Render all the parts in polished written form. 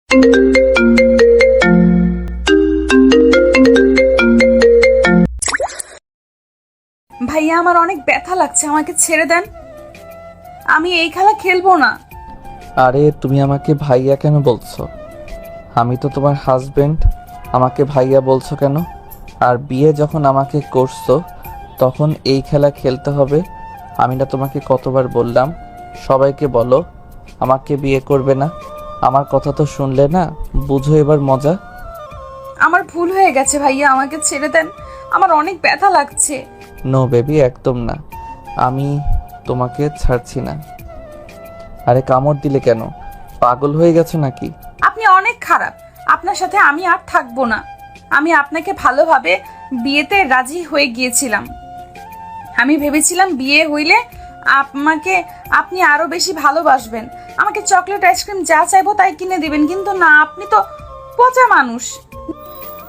ভাইয়া আমার অনেক ব্যথা লাগছে, আমাকে ছেড়ে দেন, আমি এই খেলা খেলবো না। আরে তুমি আমাকে ভাইয়া কেন বলছো? আমি তো তোমার হাজবেন্ড, আমাকে ভাইয়া বলছো কেন? আর বিয়ে যখন আমাকে করছো তখন এই খেলা খেলতে হবে? আমি না তোমাকে কতবার বললাম সবাইকে বলো আমাকে বিয়ে করবে না? আমার কথা তো শুনলে না, বুঝো এবার মজা। আমার ভুল হয়ে গেছে ভাইয়া, আমাকে ছেড়ে দেন, আমার অনেক ব্যথা লাগছে। নো বেবি, একদম না, আমি তোমাকে ছাড়ছি না। আরে কামড় দিলে কেন? পাগল হয়ে গেছো নাকি? আপনি অনেক খারাপ, আপনার সাথে আমি আর থাকবো না। আমি আপনাকে ভালোভাবে বিয়েতে রাজি হয়ে গিয়েছিলাম। আমি ভেবেছিলাম বিয়ে হইলে আপনি আরো বেশি ভালোবাসবেন, আমাকে চকলেট আইসক্রিম যা চাইবো তাই কিনে দিবেন, কিন্তু না, আপনি তো পচা মানুষ।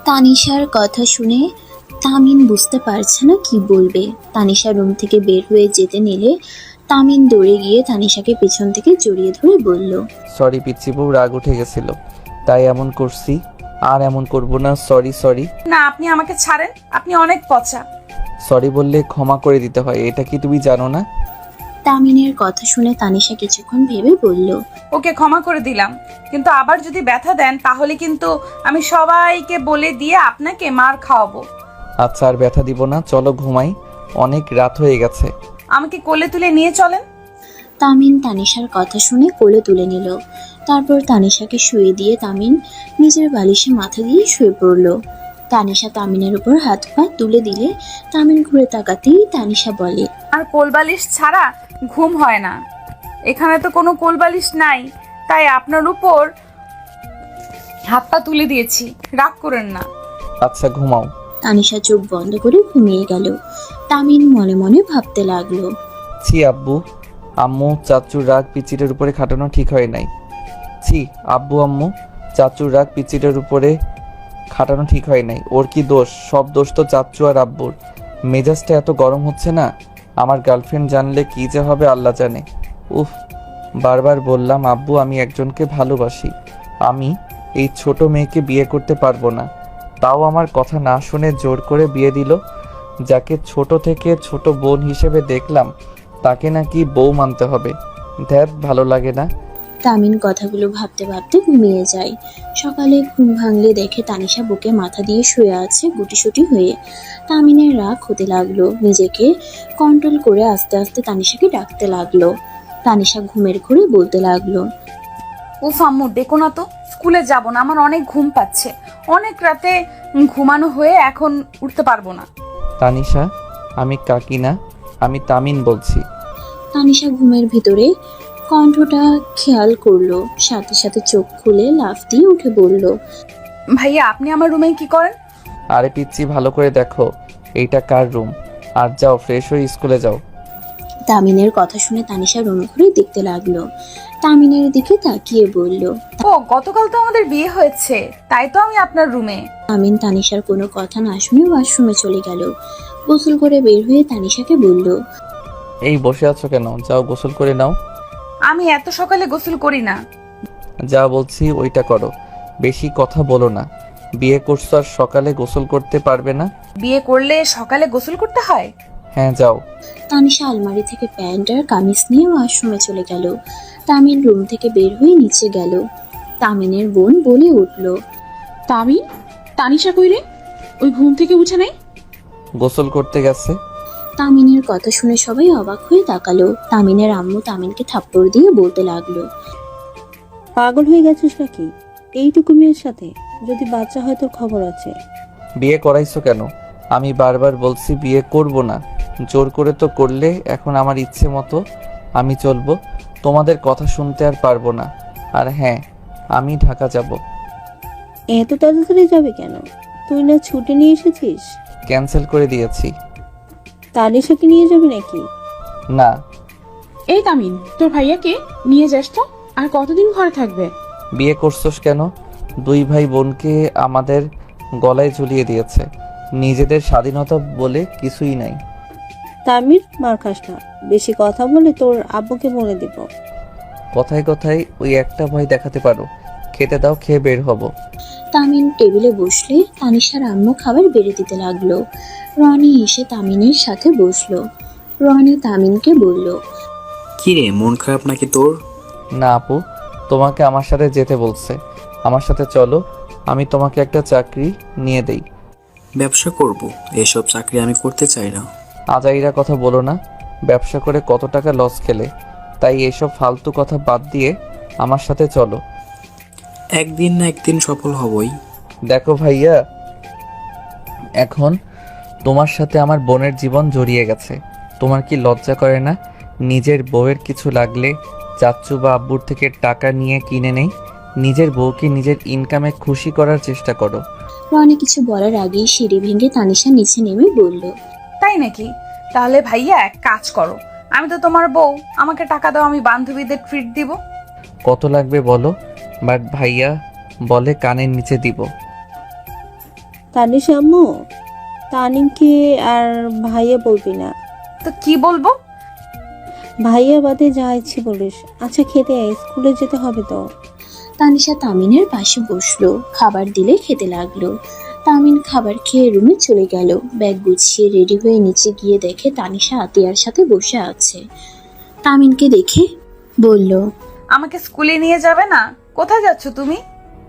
তানিশার কথা শুনে তামিন বুঝতে পারছে না কি বলবে। তানিশা রুম থেকে বের হয়ে যেতে নিলে তামিন দৌড়ে গিয়ে তানিশাকে পেছন থেকে জড়িয়ে ধরে বলল, সরি পিচ্ছি বউ, রাগ উঠে গেছিল তাই এমন করছি, আর এমন করব না। Sorry sorry. না, আপনি আমাকে ছাড়েন, আপনি অনেক পচা। সরি বললে ক্ষমা করে দিতে হয়, এটা কি তুমি জানো না? তামিনের কথা শুনে তানিশা কিছুক্ষণ ভেবে বলল, ওকে ক্ষমা করে দিলাম, কিন্তু আবার যদি ব্যথা দেন তাহলে কিন্তু আমি সবাইকে বলে দিয়ে আপনাকে মার খাওয়াবো। আচ্ছা আর ব্যথা দিব না, চলো ঘুমাই, অনেক রাত হয়ে গেছে। আমাকে কোলে তুলে নিয়ে চলেন। তামিন তানিশার কথা শুনে কোলে তুলে নিল। তারপর তানিশাকে শুয়ে দিয়ে তামিন নিজের বালিশে মাথা দিয়ে শুয়ে পড়ল। তানিশা তামিনের উপর হাত পা তুলে দিলে তামিন ঘুরে তাকাতেই তানিশা বলে, আর কোলবালিশ ছাড়া ঘুম হয় না, এখানে তো কোনো কোলবালিশ নাই, তাই আপনার উপর হাত পা তুলে দিয়েছি, রাগ করেন না। আচ্ছা ঘুমাও। তানিশা চোখ বন্ধ করে ঘুমিয়ে গেল। তামিন মনে মনে ভাবতে লাগলো, ছি আব্বু আম্মু চাচুর রাগ পিচিটের উপরে খাটানো ঠিক হয় নাই। ছি আব্বু আম্মু চাচুর রাগ পিচিটের উপরে খাটানো ঠিক হয় নাই। ওর কি দোষ? সব দোষ তো চাচু আর আব্বুর। মেজাজটা এত গরম হচ্ছে না, আমার গার্লফ্রেন্ড জানলে কি যে হবে আল্লাহ জানে। উফ, বারবার বললাম আব্বু আমি একজনকে ভালোবাসি, আমি এই ছোট মেয়েকে বিয়ে করতে পারবো না, তাও আমার কথা না শুনে জোর করে বিয়ে দিল। যাকে ছোট থেকে ছোট বোন হিসেবে দেখলাম তাকে নাকি বউ মানতে হবে। ধ্যাত, ভালো লাগে না। তামিন কথাগুলো ভাবতে ভাবতে ঘুমিয়ে যায়। সকালে ঘুম ভাঙলে দেখে তানিশা বুকে মাথা দিয়ে শুয়ে আছে গুটিসুটি হয়ে। তামিনের রাগ হতে লাগলো, নিজেকে কন্ট্রোল করে আস্তে আস্তে তানিশাকে ডাকতে লাগলো। তানিশা ঘুমের ঘোরে বলতে লাগলো, উফ আম্মু ডেকো না তো, স্কুলে যাব না, আমার অনেক ঘুম পাচ্ছে, অনেক রাতে ঘুমানো হয়ে এখন উঠতে পারবো না। তানিশা, আমি কাকি না, আমি তামিন বলছি। তানিশা ঘুমের ভিতরে কণ্ঠটা খেয়াল করলো, সাথে সাথে চোখ খুলে লাফ দিয়ে উঠে বলল, ভাইয়া আপনি আমার রুমে কি করেন? আরে পিচ্ছি ভালো করে দেখো এইটা কার রুম, আর যাও ফ্রেশ হয়ে স্কুলে যাও। তামিনের কথা শুনে তানিশা রুম ঘুরে দেখতে লাগলো। তামিনের দিকে তাকিয়ে বলল, ও গতকাল তো আমাদের বিয়ে হয়েছে, তাই তো আমি আপনার রুমে। তামিন তানিশার কোনো কথা না শুনে ওয়াশরুমে চলে গেল। গোসল করে বের হয়ে তানিশাকে বলল, এই বসে আছো কেন? যাও গোসল করে নাও। আমি এত সকালে গোসল করি না। যা বলছি ওইটা করো, বেশি কথা বলো না। বিয়ে করছো আর সকালে গোসল করতে পারবে না? বিয়ে করলে সকালে গোসল করতে হয়? হ্যাঁ যাও। তানিশা আলমারি থেকে প্যান্ট আর কামিজ নিয়ে ওয়াশরুমে চলে গেল। তামিন রুম থেকে বের হয়ে নিচে গেল। তামিনের বোন বলে উঠল, তামিন, তানিশা কই রে? ওই ঘুম থেকে উঠে নাই? গোসল করতে গেছে। তামিনের কথা শুনে সবাই অবাক হয়ে তাকালো। তামিনের আম্মু তামিনকে থাপ্পড় দিয়ে বলতে লাগলো, পাগল হয়ে গেছিস নাকি? এইটুকু মেয়ের সাথে যদি বাচ্চা হয় তোর খবর আছে। বিয়ে করাইছো কেন? আমি বারবার বলছি বিয়ে করব না, জোর করে তো করলে এখন আমার ইচ্ছে মতো আমি চলবো, তোমাদের কথা শুনতে আর পারবো না। আর হ্যাঁ, আমি ঢাকা যাব। এত তাড়াতাড়ি যাবে কেন? তুই না ছুটি নিয়ে এসেছিস? ক্যান্সেল করে দিয়েছি। তানিশাকে নিয়ে যাবি নাকি? না। এই তামিন, তোর ভাইয়াকে নিয়ে যাস তো। আর কতদিন ঘরে থাকবে? বিয়ে করছোস কেন? দুই ভাই বোনকে আমাদের গলায় ঝুলিয়ে দিয়েছে, নিজেদের স্বাধীনতা বলে কিছুই নাই। তামির, মার খাস না, বেশি কথা বলে তোর আব্বুকে বলে দিব। কথায় কথায় ওই একটা ভয় দেখাতে পারো, খেতে দাও, খেয়ে বের হব। তামিন টেবিলে বসলে তানিশার আম্মু খাবার বেড়ে দিতে লাগলো। রনি এসে তামিনের সাথে বসলো। রনি তামিনকে বলল, কি রে, মন খারাপ নাকি তোর? না আপু, তোমাকে আমার সাথে যেতে বলছে। আমার সাথে চলো, আমি তোমাকে একটা চাকরি নিয়ে দেই। ব্যবসা করব? এসব চাকরি আমি করতে চাই না। আজাইরা কথা বলো না। ব্যবসা করে কত টাকা লস খেলে, তাই এসব ফালতু কথা বাদ দিয়ে আমার সাথে চলো। একদিন না একদিন সফল হবই। দেখো ভাইয়া, এখন তোমার সাথে আমার বোনের জীবন জড়িয়ে গেছে। তোমার কি লজ্জা করে না? নিজের বউয়ের কিছু লাগলে চাচ্চু বা আব্বুর থেকে টাকা নিয়ে কিনে নেই। নিজের বউকে নিজের ইনকামে খুশি করার চেষ্টা করো। রনি কিছু বলার আগেই সিঁড়ি ভেঙে তানিশা নিচে নেমে বলল, তাই নাকি? তাহলে ভাইয়া এক কাজ করো, আমি তো তোমার বউ, আমাকে টাকা দাও, আমি বান্ধবীদের ট্রিট দিব। কত লাগবে বলো, বাট ভাইয়া বলে কানের নিচে দিব। তানিশা আম্মু, তানিমকে আর ভাইয়া বলবি না। তো কি বলবো? ভাইয়া বাদে যা ইচ্ছে বলিস। আচ্ছা খেতে আয়, স্কুলে যেতে হবে তো। তানিশা তামিনের পাশে বসলো। খাবার দিলে খেতে লাগলো। তামিন খাবার খেয়ে রুমে চলে গেল। ব্যাগ গুছিয়ে রেডি হয়ে নিচে গিয়ে দেখে তানিশা আতিয়ার সাথে বসে আছে। তামিনকে দেখে বলল, আমাকে স্কুলে নিয়ে যাবে না? কোথায় যাচ্ছ তুমি?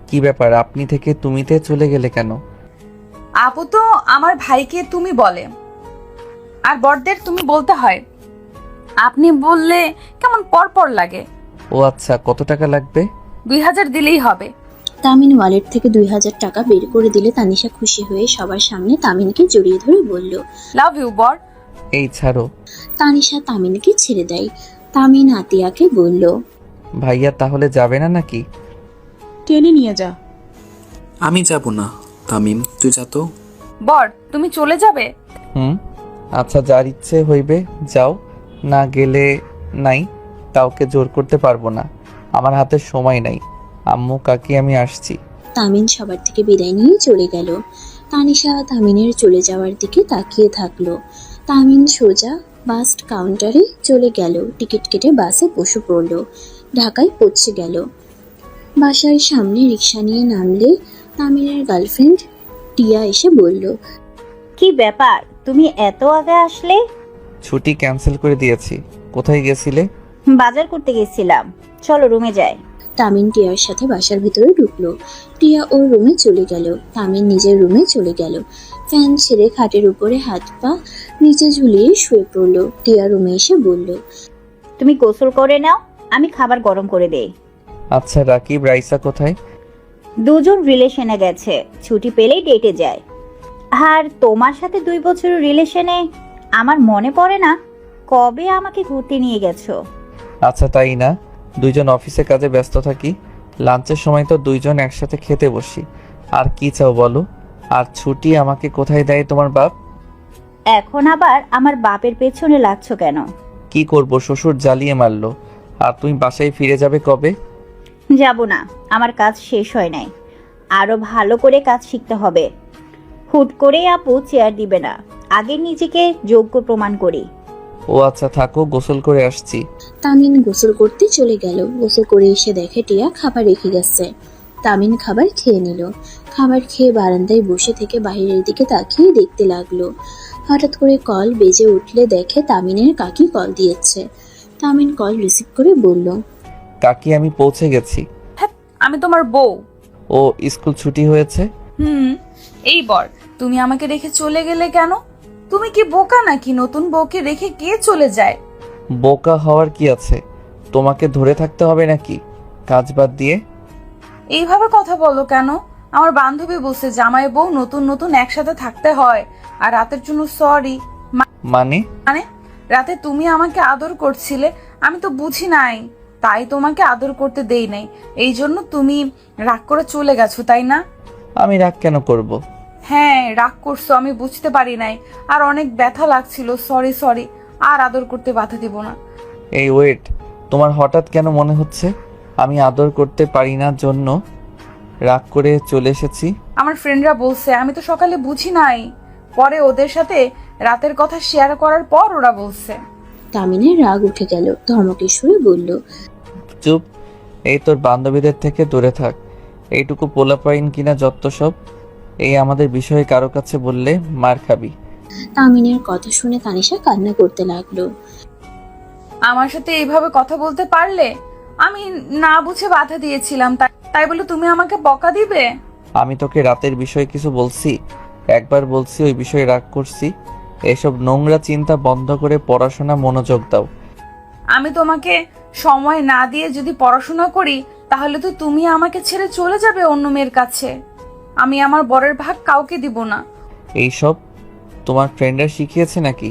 কি ব্যাপার, আপনি থেকে তুমিতে চলে গেলে কেন? আপু তো আমার ভাইকে তুমি বলে, আর বড়দের তুমি বলতে হয়। আপনি বললে কেমন পর লাগে। ও আচ্ছা, কত টাকা লাগবে? 2000 দিলেই হবে। তামিন ওয়ালেট থেকে 2000 টাকা বের করে দিলে তানিশা খুশি হয়ে সবার সামনে তামিনকে জড়িয়ে ধরে বলল, লাভ ইউ বর। এই ছাড়ো। তানিশা তামিনকে ছেড়ে দেয়। তামিন আতিয়াকে বলল, ভাইয়া তাহলে যাবে না নাকি? টেনে নিয়ে যা। আমি যাব না। তামিম, তুই যা তো। বর তুমি চলে যাবে? হুম, আচ্ছা যার ইচ্ছে হইবে যাও, না গেলে নাই। কাউকে জোর করতে পারবো না, আমার হাতে সময় নাই। আম্মু কাকি আমি আসছি। তামিন সবার থেকে বিদায় নিয়ে চলে গেল। তানিশা তামিনের চলে যাওয়ার দিকে তাকিয়ে থাকলো। তামিন সোজা বাস কাউন্টারে চলে গেল। টিকিট কেটে বাসে বসে পড়ল। ঢাকায় পৌঁছে গেল। বাসার সামনে রিক্সা নিয়ে নামলে তামিনের গার্লফ্রেন্ড টিয়া এসে বলল, কি ব্যাপার, তুমি এত আগে আসলে? ছুটি ক্যান্সেল করে দিয়েছি। কোথায় গেছিলে? বাজার করতে গেছিলাম, চলো রুমে যাই। তামিন টিয়ার সাথে বাসার ভিতরে ঢুকলো। টিয়া ওর রুমে চলে গেল। তামিন নিজের রুমে চলে গেল। ফ্যান ছেড়ে খাটের উপরে হাত পা নিচে ঝুলিয়ে শুয়ে পড়লো। টিয়া রুমে এসে বলল, তুমি গোসল করে নাও, আমি খাবার গরম করে দেই। আচ্ছা রাকিব রাইসা কোথায়? দুজন রিলেশনে গেছে, ছুটি পেলেই ডেটে যায়। আর তোমার সাথে 2 বছরের রিলেশনে আমার মনে পড়ে না কবে আমাকে ঘুরতে নিয়ে গেছো। আচ্ছা তাই না, দুইজন অফিসে কাজে ব্যস্ত থাকি, লাঞ্চের সময় তো দুইজন একসাথে খেতে বসি। আর কি চাও বলো? আর ছুটি আমাকে কোথায় দেয় তোমার বাপ? এখন আবার আমার বাপের পেছনে লাগছো কেন? কি করব, শ্বশুর জ্বালিয়ে মারলো। আর তুমি বাসায় ফিরে যাবে কবে? যাব না, আমার কাজ শেষ হয় নাই, আরো ভালো করে কাজ শিখতে হবে। হুট করে আপু চেয়ার দিবে না, আগে নিজেকে যোগ্য প্রমাণ করি। ও আচ্ছা থাকো, গোসল করে আসছি। তামিন গোসল করতে চলে গেল। গোসল করে এসে দেখে টিয়া খাবার রেখে গেছে। তামিন খাবার খেয়ে নিল। খাবার খেয়ে বারান্দায় বসে থেকে বাইরের দিকে তাকিয়ে দেখতে লাগলো। হঠাৎ করে কল বেজে উঠলে দেখে তামিনের কাকি কল দিয়েছে। তামিন কল রিসিভ করে বলল, কাকি আমি পৌঁছে গেছি। হ্যাঁ, আমি তোমার বউ। ও স্কুল ছুটি হয়েছে? এই বর, তুমি আমাকে রেখে চলে গেলে কেন? তুমি কি বোকা নাকি? নতুন বউকে রেখে কে চলে যায়? বোকা হওয়ার কি আছে? তোমাকে ধরে থাকতে হবে নাকি কাজ বাদ দিয়ে? এইভাবে কথা বলো কেন? আমার বান্ধবী বলছে জামাই বউ নতুন নতুন একসাথে থাকতে হয়। আর রাতের জন্য সরি। মানে? মানে রাতে তুমি আমাকে আদর করছিলে, আমি তো বুঝি নাই, তাই তোমাকে আদর করতে দেই নাই। এই জন্য তুমি রাগ করে চলে গেছো, তাই না? আমি রাগ কেন করব? হ্যাঁ রাগ করছো, আমি বুঝতে পারি নাই। আর অনেক ব্যথা লাগছিল, সরি। আর আদর করতে বাধা দিব না। এই ওয়েট, তোমার হঠাৎ কেন মনে হচ্ছে আমি আদর করতে পারি না জন্য রাগ করে চলে এসেছি? আমার ফ্রেন্ডরা বলছে, আমি তো সকালে বুঝি নাই, পরে ওদের সাথে রাতের কথা শেয়ার করার পর ওরা বলছে। তামিনের রাগ উঠে গেল। ধমকের সুরে বলল, চুপ, এই তোর বান্ধবীদের থেকে দূরে থাক। এইটুকু পোলাপাইন কিনা যত সব। এই আমাদের বিষয়ে কারো কাছে বললে মার খাবি। তামিনের কথা শুনে তানিশা কান্না করতে লাগলো। আমার সাথে এইভাবে কথা বলতে পারলে? আমি না বুঝে বাধা দিয়েছিলাম, তাই বলে তুমি আমাকে বকা দিবে? আমি তোকে রাতের বিষয়ে কিছু বলছি? একবার বলছি ওই বিষয়ে রাগ করছি? এসব নোংরা চিন্তা বন্ধ করে পড়াশোনা মনোযোগ দাও। আমি তোমাকে সময় না দিয়ে যদি পড়াশোনা করি, তাহলে তো তুমি আমাকে ছেড়ে চলে যাবে অন্য মেয়ের কাছে। আমি আমার বরের ভাগ কাউকে দিব না। এইসব তোমার ফ্রেন্ডরা শিখিয়েছে নাকি?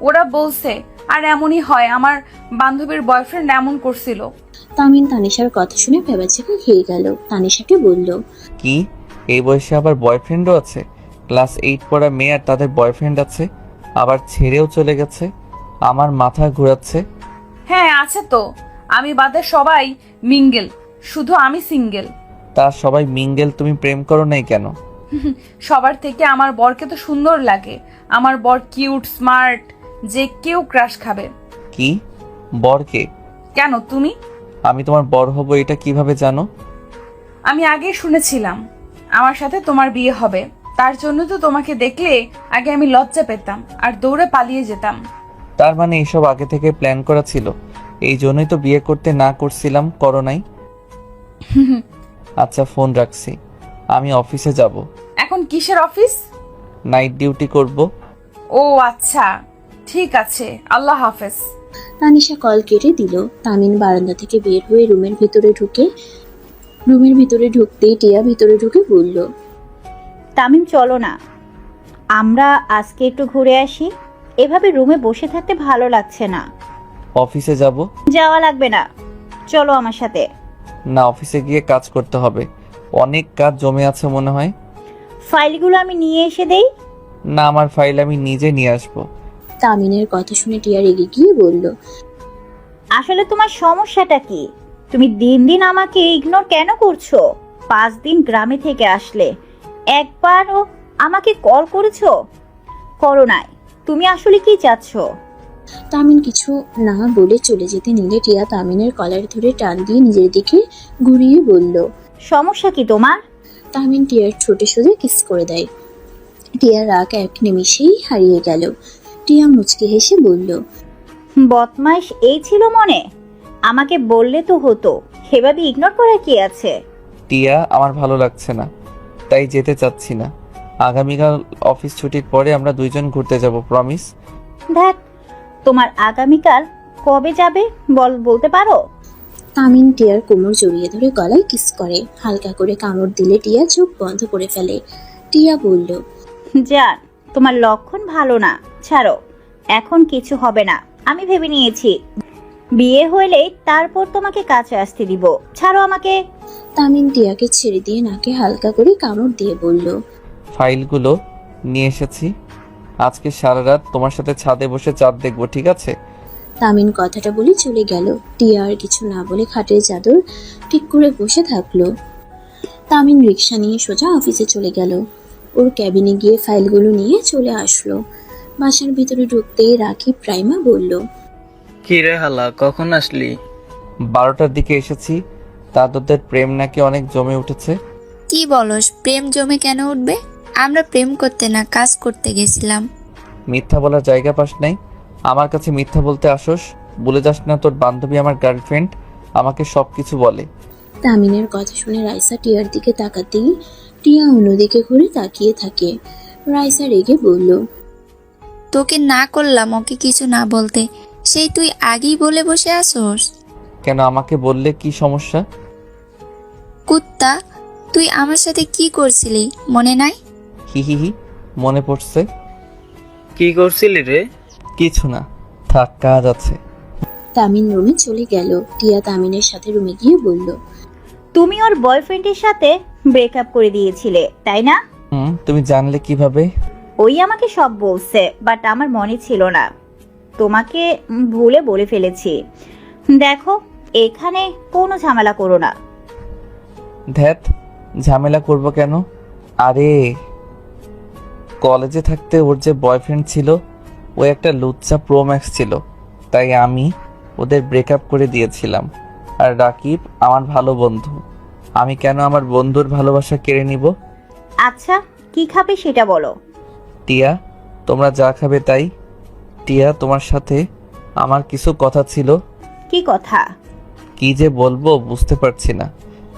ওরা বলছে, আর এমনই হয়। আমার বান্ধবীর বয়ফ্রেন্ড এমন করছিল। তামিন তানিশার কথা শুনে ভেবাচেকা খেয়ে গেল। তানিশাকে বলল, কি এই বয়সে আবার বয়ফ্রেন্ডও আছে? ক্লাস 8 পড়া মেয়ে আর তাদের বয়ফ্রেন্ড আছে, আবার ছেড়েও চলে গেছে। আমার মাথা ঘোরাচ্ছে। হ্যাঁ আছে তো, আমি বাদে সবাই মিঙ্গেল, শুধু আমি সিঙ্গেল। তা সবাই মিঙ্গেল, তুমি প্রেম করো নাই কেন? সবার থেকে আমার বরকে তো সুন্দর লাগে। আমার বর কিউট, স্মার্ট, যে কেউ ক্রাশ খাবে। কি বরকে? কেন তুমি? আমি তোমার বর হব এটা কিভাবে জানো? আমি আগে শুনেছিলাম আমার সাথে তোমার বিয়ে হবে। তার জন্য তো তোমাকে দেখলে আগে আমি লজ্জা পেতাম আর দৌড়ে পালিয়ে যেতাম। তার মানে এসব আগে থেকে প্ল্যান করা ছিল? এই জন্যই তো বিয়ে করতে না করছিলাম, করো নাই? আচ্ছা ফোন রাখছি, আমি অফিসে যাব। এখন কিসের অফিস? নাইট ডিউটি করব। ও আচ্ছা, ঠিক আছে, আল্লাহ হাফেজ। তানিশা কল কেটে দিল। তামিন বারান্দা থেকে বের হয়ে রুমের ভিতরে ঢুকতেই টিয়া ভিতরে ঢুকে বলল, তামিম চলো না, আমরা আজকে একটু ঘুরে আসি। এভাবে রুমে বসে থাকতে ভালো লাগছে না। অফিসে যাব। যাওয়া লাগবে না, চলো আমার সাথে। না, অফিসে গিয়ে কাজ করতে হবে, অনেক কাজ জমে আছে মনে হয়। ফাইলগুলো আমি নিয়ে এসে দেই। না, আমার ফাইল আমি নিজে নিয়ে আসবো। তামিনের কথা শুনে টিয়া রেগে গিয়ে বলল, আসলে তোমার সমস্যাটা কি? তুমি দিন দিন আমাকে ইগনোর কেন করছো? 5 দিন গ্রামে থেকে আসলে একবারও আমাকে কল করেছো? করো নাই। তুমি আসলে কি চাচ্ছ? তামিন কিছু না বলে চলে যেতে নিলে টিয়া তামিনের কলার ধরে টান দিয়ে নিজের দিকে ঘুরিয়ে বলল। সমস্যা কি তোমার? তামিন টিয়ার ঠোঁটে সোজা কিস করে দেয়। টিয়ার রাগ এক নিমিষেই হারিয়ে গেল। টিয়া মুচকি হেসে বলল, বদমাইশ এই ছিল মনে? আমাকে বললে তো হতো, সেভাবে ইগনোর করার কি আছে? টিয়া, আমার ভালো লাগছে না, তাই যেতে চাচ্ছি না। আগামীকাল অফিস ছুটির পরে আমরা দুইজন ঘুরতে যাব, প্রমিস। দেখ, তোমার আগামীকাল কবে যাবে বলতে পারো? তামিন টিয়ার কোমর জড়িয়ে ধরে গলায় কিস করে। হালকা করে কামড় দিলে টিয়া চোখ বন্ধ করে ফেলে। টিয়া বলল, জান, তোমার লক্ষণ ভালো না, ছাড়ো। এখন কিছু হবে না, আমি ভেবে নিয়েছি। বিয়ে হইলেই তারপর তোমাকে কাছে আসতে দিব। ছাড়ো আমাকে। তামিন টিয়াকে ছেড়ে দিয়ে নাকে হালকা করে কামড় দিয়ে বলল, ফাইলগুলো নিয়ে এসেছি, আজকে সারা রাত তোমার সাথে ছাদে বসে চাঁদ দেখবো, ঠিক আছে? তামিন কথাটা বলে চলে গেল। টিয়া আর কিছু না বলে খাটের চাদর ঠিক করে বসে থাকলো। তামিন রিক্সা নিয়ে সোজা অফিসে চলে গেল। ওর ক্যাবিনে গিয়ে ফাইলগুলো নিয়ে চলে আসলো। বাসার ভিতরে ঢুকতেই রাকিব প্রাইমা বলল, কি রে হালা, কখন আসলি? 12টার দিকে এসেছি। তাদের প্রেম নাকি অনেক জমে উঠেছে। কি বলস? প্রেম জমে কেন উঠবে? আমরা প্রেম করতে না, কাজ করতে গেছিলাম। মিথ্যা বলার জায়গা পাস নাই, আমার কাছে মিথ্যা বলতে আসোস। বলে যাস না তোর বান্ধবী আমার গার্লফ্রেন্ড, আমাকে সব কিছু বলে। তামিনের কথা শুনে রাইসা টিয়ার দিকে তাকাতেই টিয়া অন্যদিকে ঘুরে তাকিয়ে থাকে। রাইসা রেগে বলল, তোকে না করলাম ওকে কিছু না বলতে, সেই তুই আগেই বলে বসে আসোস। কেন, আমাকে বললে কি সমস্যা? কুত্তা, তুই আমার সাথে কি করছিলি মনে নাই? হি হি হি, মনে পড়ছে। কি করছিলি রে? কিছু না, থাক, কাজ আছে। তামিন রুমে চলে গেল। টিয়া তামিনের সাথে রুমে গিয়ে বলল, তুমি ওর বয়ফ্রেন্ডের সাথে ব্রেকআপ করে দিয়েছিলে, তাই না? তুমি জানলে কিভাবে? ওই আমাকে সব বলছে, বাট আমার মনে ছিল না। তোমাকে ভুলে বলে ফেলেছি। দেখো, এখানে কোনো ঝামেলা করো না। ধ্যাত, ঝামেলা করব কেন? আরে কলেজে থাকতে ওর যে বয়ফ্রেন্ড ছিল, ও একটা লুচ্চা প্রো ম্যাক্স ছিল, তাই আমি ওদের ব্রেকআপ করে দিয়েছিলাম। আর রাকিব আমার ভালো বন্ধু, আমি কেন আমার বন্ধুর ভালোবাসা কেড়ে নিব? আচ্ছা, কি খাবে সেটা বলো। টিয়া, তোমরা যা খাবে তাই। টিয়া, তোমার সাথে আমার কিছু কথা ছিল। কি কথা? কি যে বলবো বুঝতে পারছি না।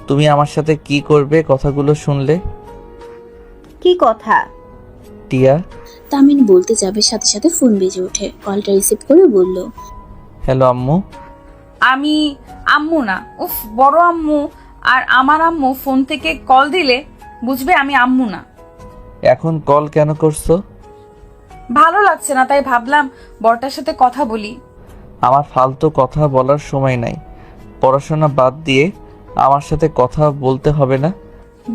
তুমি আমার সাথে কি করবে কথাগুলো শুনলে? কি কথা? টিয়া। তামিন বলতে যাবে, সাথে সাথে ফোন বেজে ওঠে। কলটা রিসিভ করে বলল, হ্যালো আম্মু। আমি আম্মু না, উফ, বড় আম্মু। আর আমার আম্মু ফোন থেকে কল দিলে বুঝবে আমি আম্মু না। এখন কল কেন করছো? ভালো লাগছে না, তাই ভাবলাম বড়টার সাথে কথা বলি। আমার ফালতু কথা বলার সময় নাই। পড়াশোনা বাদ দিয়ে আমার সাথে কথা বলতে হবে না?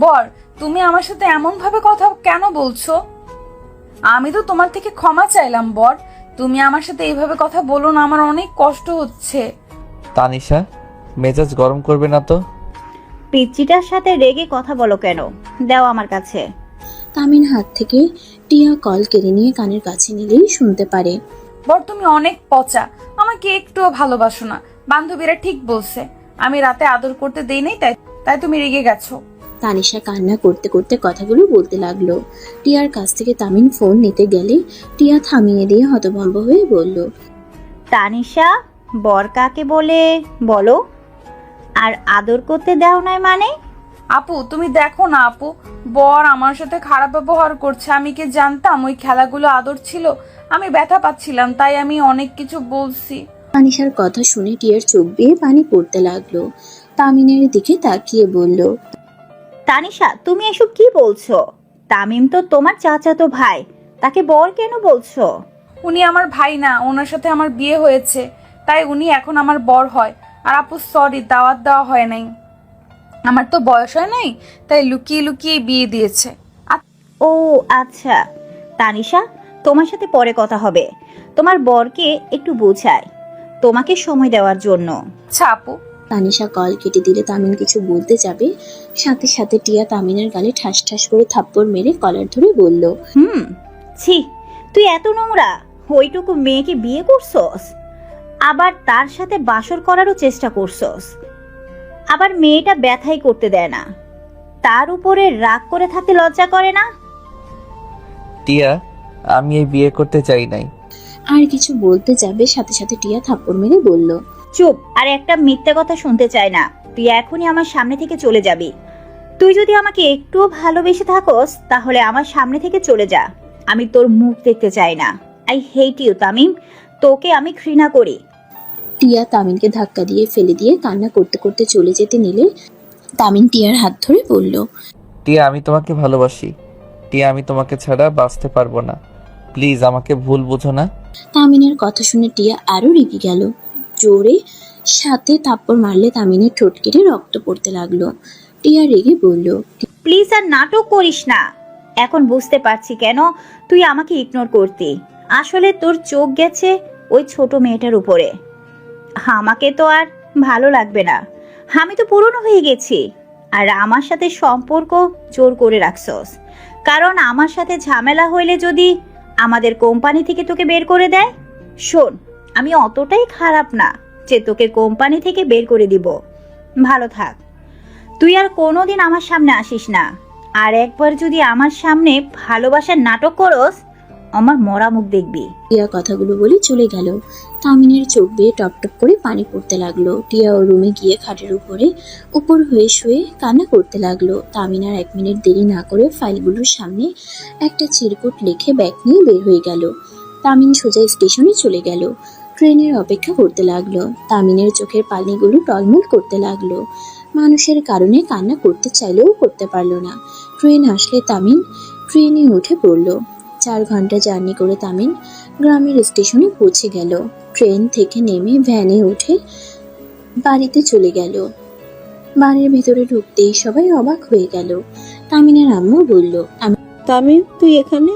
বর, তুমি আমার সাথে এমন ভাবে কথা কেন বলছো? আমি তো তোমার থেকে ক্ষমা চাইলাম বর, তুমি আমার সাথে এইভাবে কথা বলো না, আমার অনেক কষ্ট হচ্ছে। তানিশা, মেজাজ গরম করবে না তো? পিচ্চিটার সাথে রেগে কথা বলো কেন? দাও আমার কাছে। তামিন হাত থেকে টিয়া কল কেড়ে নিয়ে কানের কাছে নিলেই শুনতে পারে। বর, তুমি অনেক পচা, আমাকে একটুও ভালোবাসো না। বান্ধবীরা ঠিক বলছে, আমি রাতে আদর করতে দেই নাই, তাই তাই তুমি রেগে গেছো। তানিশা কান্না করতে করতে কথাগুলো বলতে লাগলো। টিয়ার কাছ থেকে তামিন ফোন নিতে গেলে টিয়া থামিয়ে দিয়ে হতভম্ব হয়ে বলল, তানিশা, বর কাকে বলে বলো? আর আদর করতে দাও নাই মানে? আপু, তুমি দেখো না আপু, বর আমার সাথে খারাপ ব্যবহার করছে। আমি কি জানতাম ওই খেলাগুলো আদর ছিল? আমি ব্যথা পাচ্ছিলাম, তাই আমি অনেক কিছু বলছি। তানিশার কথা শুনে টিয়ার চোখ বেয়ে পানি পড়তে লাগলো। তামিনের দিকে তাকিয়ে বলল, তানিশা, তুমি এসব কি বলছো? তামিম তো তোমার চাচাতো ভাই, তাকে বর কেন বলছো? উনি আমার ভাই না, ওনার সাথে আমার বিয়ে হয়েছে, তাই উনি এখন আমার বর হয়। আর আপু সরি, দাওয়াত দেওয়া হয় নাই, আমার তো বয়স হয় নাই, তাই লুকিয়ে লুকিয়ে বিয়ে দিয়েছে। ও আচ্ছা। তানিশা, তোমার সাথে পরে কথা হবে। তোমার বরকে একটু বোঝায় তোমাকে সময় দেওয়ার জন্য। আচ্ছা আপু। তানিশা কল কেটে দিলে তামিন কিছু বলতে যাবে, সাথে সাথে টিয়া তামিনের গালে ঠাস ঠাস করে থাপ্পড় মেরে কলার ধরে বলল, ছি, তুই এত নোংরা! ওইটুকু মেয়েকে বিয়ে করছস, আবার তার সাথে বাসর করারও চেষ্টা করছস। আবার মেয়েটা ব্যথাই করতে দেয় না, তার উপরে রাগ করে থাকতে লজ্জা করে না? টিয়া, আমি এই বিয়ে করতে চাই নাই। আর কিছু বলতে যাবে, সাথে সাথে টিয়া থাপ্পড় মেরে বলল, চুপ! আর একটা মিথ্যে কথা শুনতে চাই না। তুই এখনই আমার সামনে থেকে চলে যাবি। তুই যদি আমাকে একটুও ভালোবেসে থাকস তাহলে আমার সামনে থেকে চলে যা। আমি তোর মুখ দেখতে চাই না। আই হেট ইউ তামিম, তোকে আমি ঘৃণা করি। টিয়া তামিনকে ধাক্কা দিয়ে ফেলে দিয়ে কান্না করতে করতে চলে যেতে নিলে তামিন টিয়ার হাত ধরে বলল, টিয়া, আমি তোমাকে ভালোবাসি। টিয়া, আমি তোমাকে ছাড়া বাঁচতে পারবো না। প্লিজ আমাকে ভুল বুঝো না। তামিনের কথা শুনে টিয়া আরো রেগে গেল। জোরে সাথে থাপ্পড় মারলে তামিনের ঠোঁট কেটে রক্ত পড়তে লাগলো। টিয়া রেগে বলল, প্লিজ আর নাটক করিস না। এখন বুঝতে পারছি কেন তুই আমাকে ইগনোর করতি। আসলে তোর চোখ গেছে ওই ছোট মেয়েটার উপরে। আমাকে তো আর ভালো লাগবে না, আমি তো পুরনো হয়ে গেছি। আর আমার সাথে সম্পর্ক জোর করে রাখছস, কারণ আমার সাথে ঝামেলা হইলে যদি আমাদের কোম্পানি থেকে তোকে বের করে দেয়। শোন, আমি অতটাই খারাপ না যে তোকে কোম্পানি থেকে বের করে দিব। ভালো থাক। তুই আর কোনোদিন আমার সামনে আসিস না। আর একবার যদি আমার সামনে ভালোবাসার নাটক করস, আমার মরা মুখ দেখবি। টিয়া কথাগুলো বলে চলে গেল। তামিনের চোখ বেয়ে টপ টপ করে পানি পড়তে লাগলো। টিয়া ও রুমে গিয়ে খাটের উপর হয়ে শুয়ে কান্না করতে লাগলো। তামিন আর 1 মিনিট দেরি না করে ফাইলগুলোর সামনে একটা চিরকুট লিখে ব্যাগ নিয়ে বের হয়ে গেল। তামিন সোজা স্টেশনে চলে গেল। ট্রেনের অপেক্ষা করতে লাগলো। তামিনের চোখের পানিগুলো টলমল করতে লাগলো। মানুষের কারণে কান্না করতে চাইলেও করতে পারলো না। ট্রেন আসলে তামিন ট্রেনে উঠে পড়ল। 4 ঘন্টা জার্নি করে তামিন গ্রামের স্টেশনে পৌঁছে গেল। ট্রেন থেকে নেমে ভ্যানে উঠে বাড়িতে চলে গেল। বাড়ির ভেতরে ঢুকতেই সবাই অবাক হয়ে গেল। তামিনের আম্মু বলল, তামিম, তুই এখানে?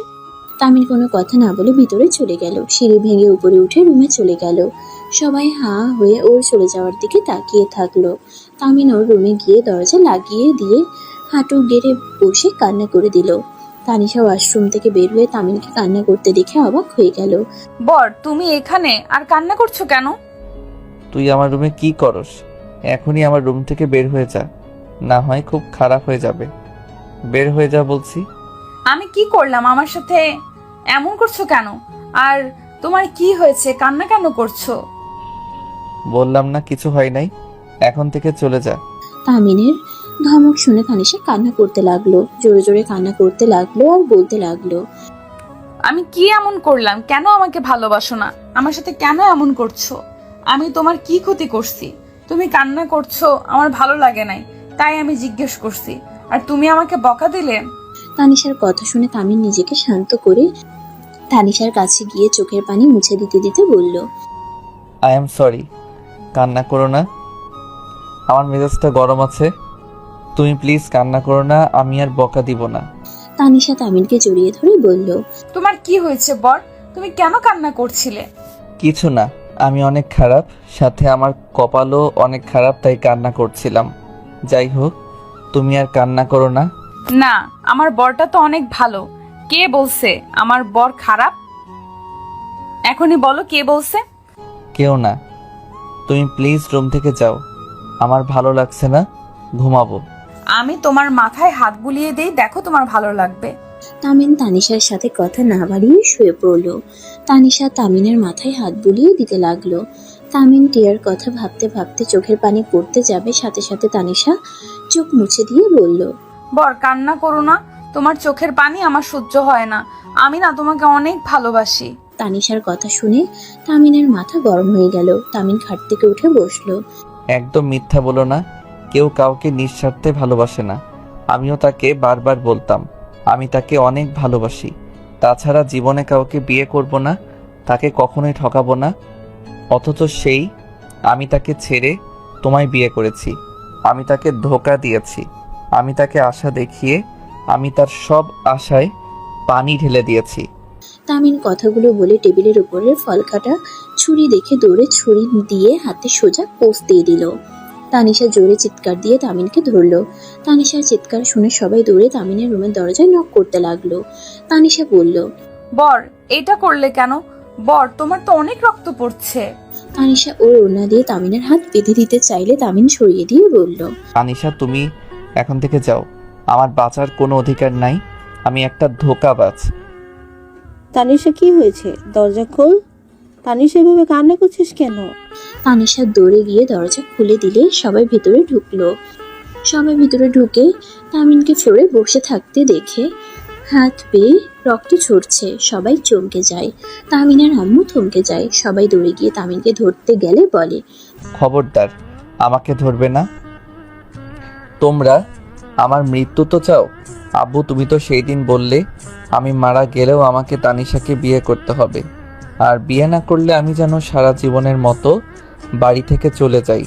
তামিন কোনো কথা না বলে ভিতরে চলে গেল। সিঁড়ি ভেঙে উপরে উঠে রুমে চলে গেল। সবাই হাঁ হয়ে ওর চলে যাওয়ার দিকে তাকিয়ে থাকলো। তামিন ওর রুমে গিয়ে দরজা লাগিয়ে দিয়ে হাঁটু গেড়ে বসে কান্না করে দিল। তানিশা ওয়াশরুম থেকে বের হয়ে তামিনকে কান্না করতে দেখে অবাক হয়ে গেল। বর, তুমি এখানে আর কান্না করছো কেন? তুই আমার রুমে কি করস? এখনই আমার রুম থেকে বের হয়ে যা। না হয় খুব খারাপ হয়ে যাবে। বের হয়ে যা বলছি। আমি কি করলাম? আমার সাথে এমন করছো কেন? আর তোমার কি হয়েছে? কান্না কেন করছো? বললাম না কিছু হয় নাই, এখন থেকে চলে যা। তামিনের ধমক শুনে তানিশা কান্না করতে লাগলো, জোরে জোরে কান্না করতে লাগলো আর বলতে লাগলো, আমি কি এমন করলাম? কেন আমাকে ভালোবাসো না? আমার সাথে কেন এমন করছো? আমি তোমার কি ক্ষতি করছি? তুমি কান্না করছো, আমার ভালো লাগে নাই, তাই আমি জিজ্ঞেস করছি, আর তুমি আমাকে বকা দিলে। তানিশার কথা শুনে তামিন নিজেকে শান্ত করে তানিশার কাছে গিয়ে চোখের পানি মুছে দিতে দিতে বলল, আই এম সরি, কান্না করো না, আমার মেজাজটা গরম আছে। তুমি প্লিজ কান্না করো না, আমি আর বকা দিব না। তানিশা তামিনকে জড়িয়ে ধরে বলল, তোমার কি হয়েছে বর? তুমি কেন কান্না করছিলে? কিছু না, আমি অনেক খারাপ, সাথে আমার কপালও অনেক খারাপ, তাই কান্না করছিলাম। যাই হোক, তুমি আর কান্না করো না। না, আমার বরটা তো অনেক ভালো। কে বলছে আমার বর খারাপ? এখনই বলো কে বলছে? কেউ না, তুমি প্লিজ রুম থেকে যাও, আমার ভালো লাগছে না, ঘুমাবো। আমি তোমার মাথায় হাত বুলিয়ে দেই, দেখো তোমার ভালো লাগবে। তামিন তানিশার সাথে কথা না বাড়িয়ে শুয়ে পড়ল। তানিশা তামিনের মাথায় হাত বুলিয়ে দিতে লাগলো। তামিন টিয়ার কথা ভাবতে ভাবতে চোখের পানি পড়তে যাবে, সাথে সাথে তানিশা চোখ মুছে দিয়ে বলল, বর কান্না করো না, তোমার চোখের পানি আমার সহ্য হয় না। আমি না তোমাকে অনেক ভালোবাসি। তানিশার কথা শুনে তামিনের মাথা গরম হয়ে গেল। তামিন খাট থেকে উঠে বসলো। একদম মিথ্যা বলো না, কেউ কাউকে নিঃস্বার্থে ভালোবাসে না। আমিও তাকে বারবার বলতাম আমি তাকে অনেক ভালোবাসি, তাছাড়া জীবনে কাউকে বিয়ে করব না, তাকে কখনোই ঠকাবো না। অথচ আমি তাকে ছেড়ে তোমায় বিয়ে করেছি। আমি তাকে ধোঁকা দিয়েছি, আমি তাকে আশা দেখিয়ে আমি তার সব আশায় পানি ঢেলে দিয়েছি। তামিন কথাগুলো বলে টেবিলের উপরের ফল কাটা ছুরি দেখে দৌড়ে ছুরি দিয়ে হাতে সোজা পোস্ট দিয়ে দিল। তানিশা জোরে চিৎকার দিয়ে তামিনকে ধরলো। তানিশার চিৎকার শুনে সবাই দৌড়ে তামিনের রুমের দরজায় নক করতে লাগলো। তানিশা বলল, বর এটা করলে কেন? বর তোমার তো অনেক রক্ত পড়ছে। তানিশা ওর ওড়না দিয়ে তামিনের হাত বেঁধে দিতে চাইলে তামিন সরিয়ে দিয়ে বলল, আনিশা, তুমি এখন থেকে যাও, আমার বাঁচার কোনো অধিকার নাই, আমি একটা ধোঁকাবাজ। তানিশা কি হয়েছে? দরজা খোল। তানিশা এভাবে কান্না করছিস কেন? তানিশা দৌড়ে গিয়ে দরজা খুলে দিলে সবাই ভিতরে ঢুকলো। সবাই ভিতরে ঢুকে তামিনকে ফ্লোরে বসে থাকতে দেখে হাত পেয়ে রক্ত ঝরছে। সবাই চমকে যায়। তামিনের আম্মু থমকে যায়। সবাই দৌড়ে গিয়ে তামিনকে ধরতে গেলে বলে, খবরদার, আমাকে ধরবে না। তোমরা আমার মৃত্যু তো চাও? আব্বু, তুমি তো সেই দিন বললে আমি মারা গেলেও আমাকে তানিশাকে বিয়ে করতে হবে, আর বিয়ে না করলে আমি যেন সারা জীবনের মতো বাড়ি থেকে চলে যাই।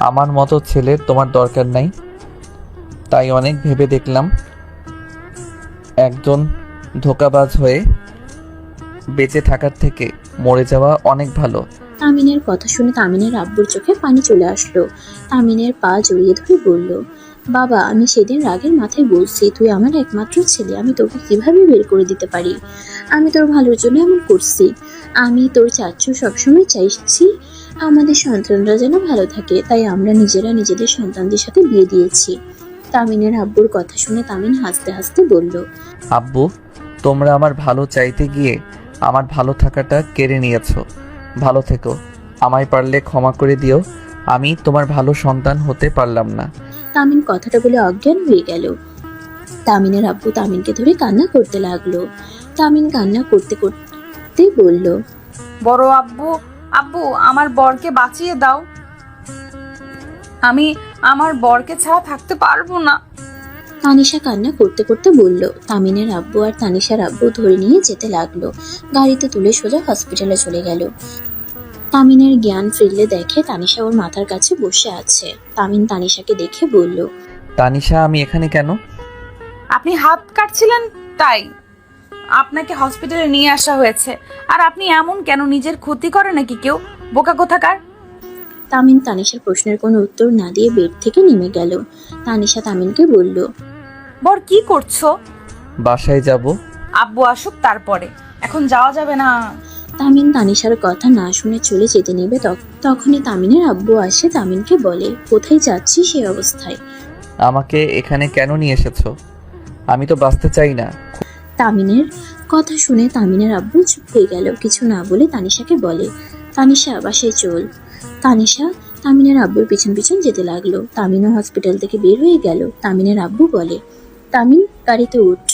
আমার মতো ছেলের তোমার দরকার নাই। তাই অনেক ভেবে দেখলাম একজন ধোঁকাবাজ হয়ে বেঁচে থাকার থেকে মরে যাওয়া অনেক ভালো। তামিনের কথা শুনে তামিনের আব্বুর চোখে পানি চলে আসলো। তামিনের পা জড়িয়ে ধরে বলল, বাবা, আমি সেদিন রাগের মাথায় বলছি তুই আমার একমাত্র ছেলে, আমি তোকে কিভাবে বের করে দিতে পারি? আমি তোর ভালোর জন্য এমন করছি। আমি তোর চাচ্ছু সবসময় চাইছি আমাদের সন্তানরা যেন ভালো থাকে, তাই আমরা নিজেরা নিজেদের সন্তানদের সাথে বিয়ে দিয়েছি। তামিনের আব্বুর কথা শুনে তামিন হাসতে হাসতে বলল, আব্বু, তোমরা আমার ভালো চাইতে গিয়ে আমার ভালো থাকাটা কেড়ে নিয়েছো। ভালো থেকো, আমায় পারলে ক্ষমা করে দিও, আমি তোমার ভালো সন্তান হতে পারলাম না। তামিন কথাটা বলে অজ্ঞান হয়ে গেল। তামিনের আব্বু তামিনকে ধরে কান্না করতে লাগলো। তামিন কান্না করতে করতে বলল, বড় আব্বু, আব্বু আমার বরকে বাঁচিয়ে দাও, আমি আমার বরকে ছাড়া থাকতে পারবো না। তানিশা কান্না করতে করতে বলল। তামিনের আব্বু আর তানিশার আব্বু ধরে নিয়ে যেতে লাগলো। গাড়িতে তুলে সোজা হসপিটালে চলে গেল। তামিনের জ্ঞান ফিরলে দেখে তানিশা ওর মাথার কাছে বসে আছে। তামিন তানিশাকে দেখে বলল, তানিশা, আমি এখানে কেন? আপনি হাত কাটছিলেন তাই আপনাকে হসপিটালে নিয়ে আসা হয়েছে। আর আপনি এমন কেন? নিজের ক্ষতি করে নাকি কেউ? বোকা কোথাকার। তামিন তানিশার প্রশ্নের কোনো উত্তর না দিয়ে বেড থেকে নেমে গেল। তানিশা তামিনকে বলল, বর কি করছো? বাসায় যাব। আব্বু আসুক তারপরে, এখন যাওয়া যাবে না। তামিন তানিশার কথা না শুনে চলে যেতে নেবে, তখনই তামিনের আব্বু আসে। তামিনকে বলে, কোথায় যাচ্ছি সেই অবস্থায়? আমাকে এখানে কেন নিয়ে এসেছো? আমি তো বাঁচতে চাই না। তামিনের কথা শুনে তামিনের আব্বু চুপ হয়ে গেল। কিছু না বলে তানিশাকে বলে, তানিশা বাসায় চল। তানিশা তামিনের আব্বুর পিছন পিছন যেতে লাগলো। তামিনও হসপিটাল থেকে বের হয়ে গেল। তামিনের আব্বু বলে, তামিন গাড়িতে উঠ।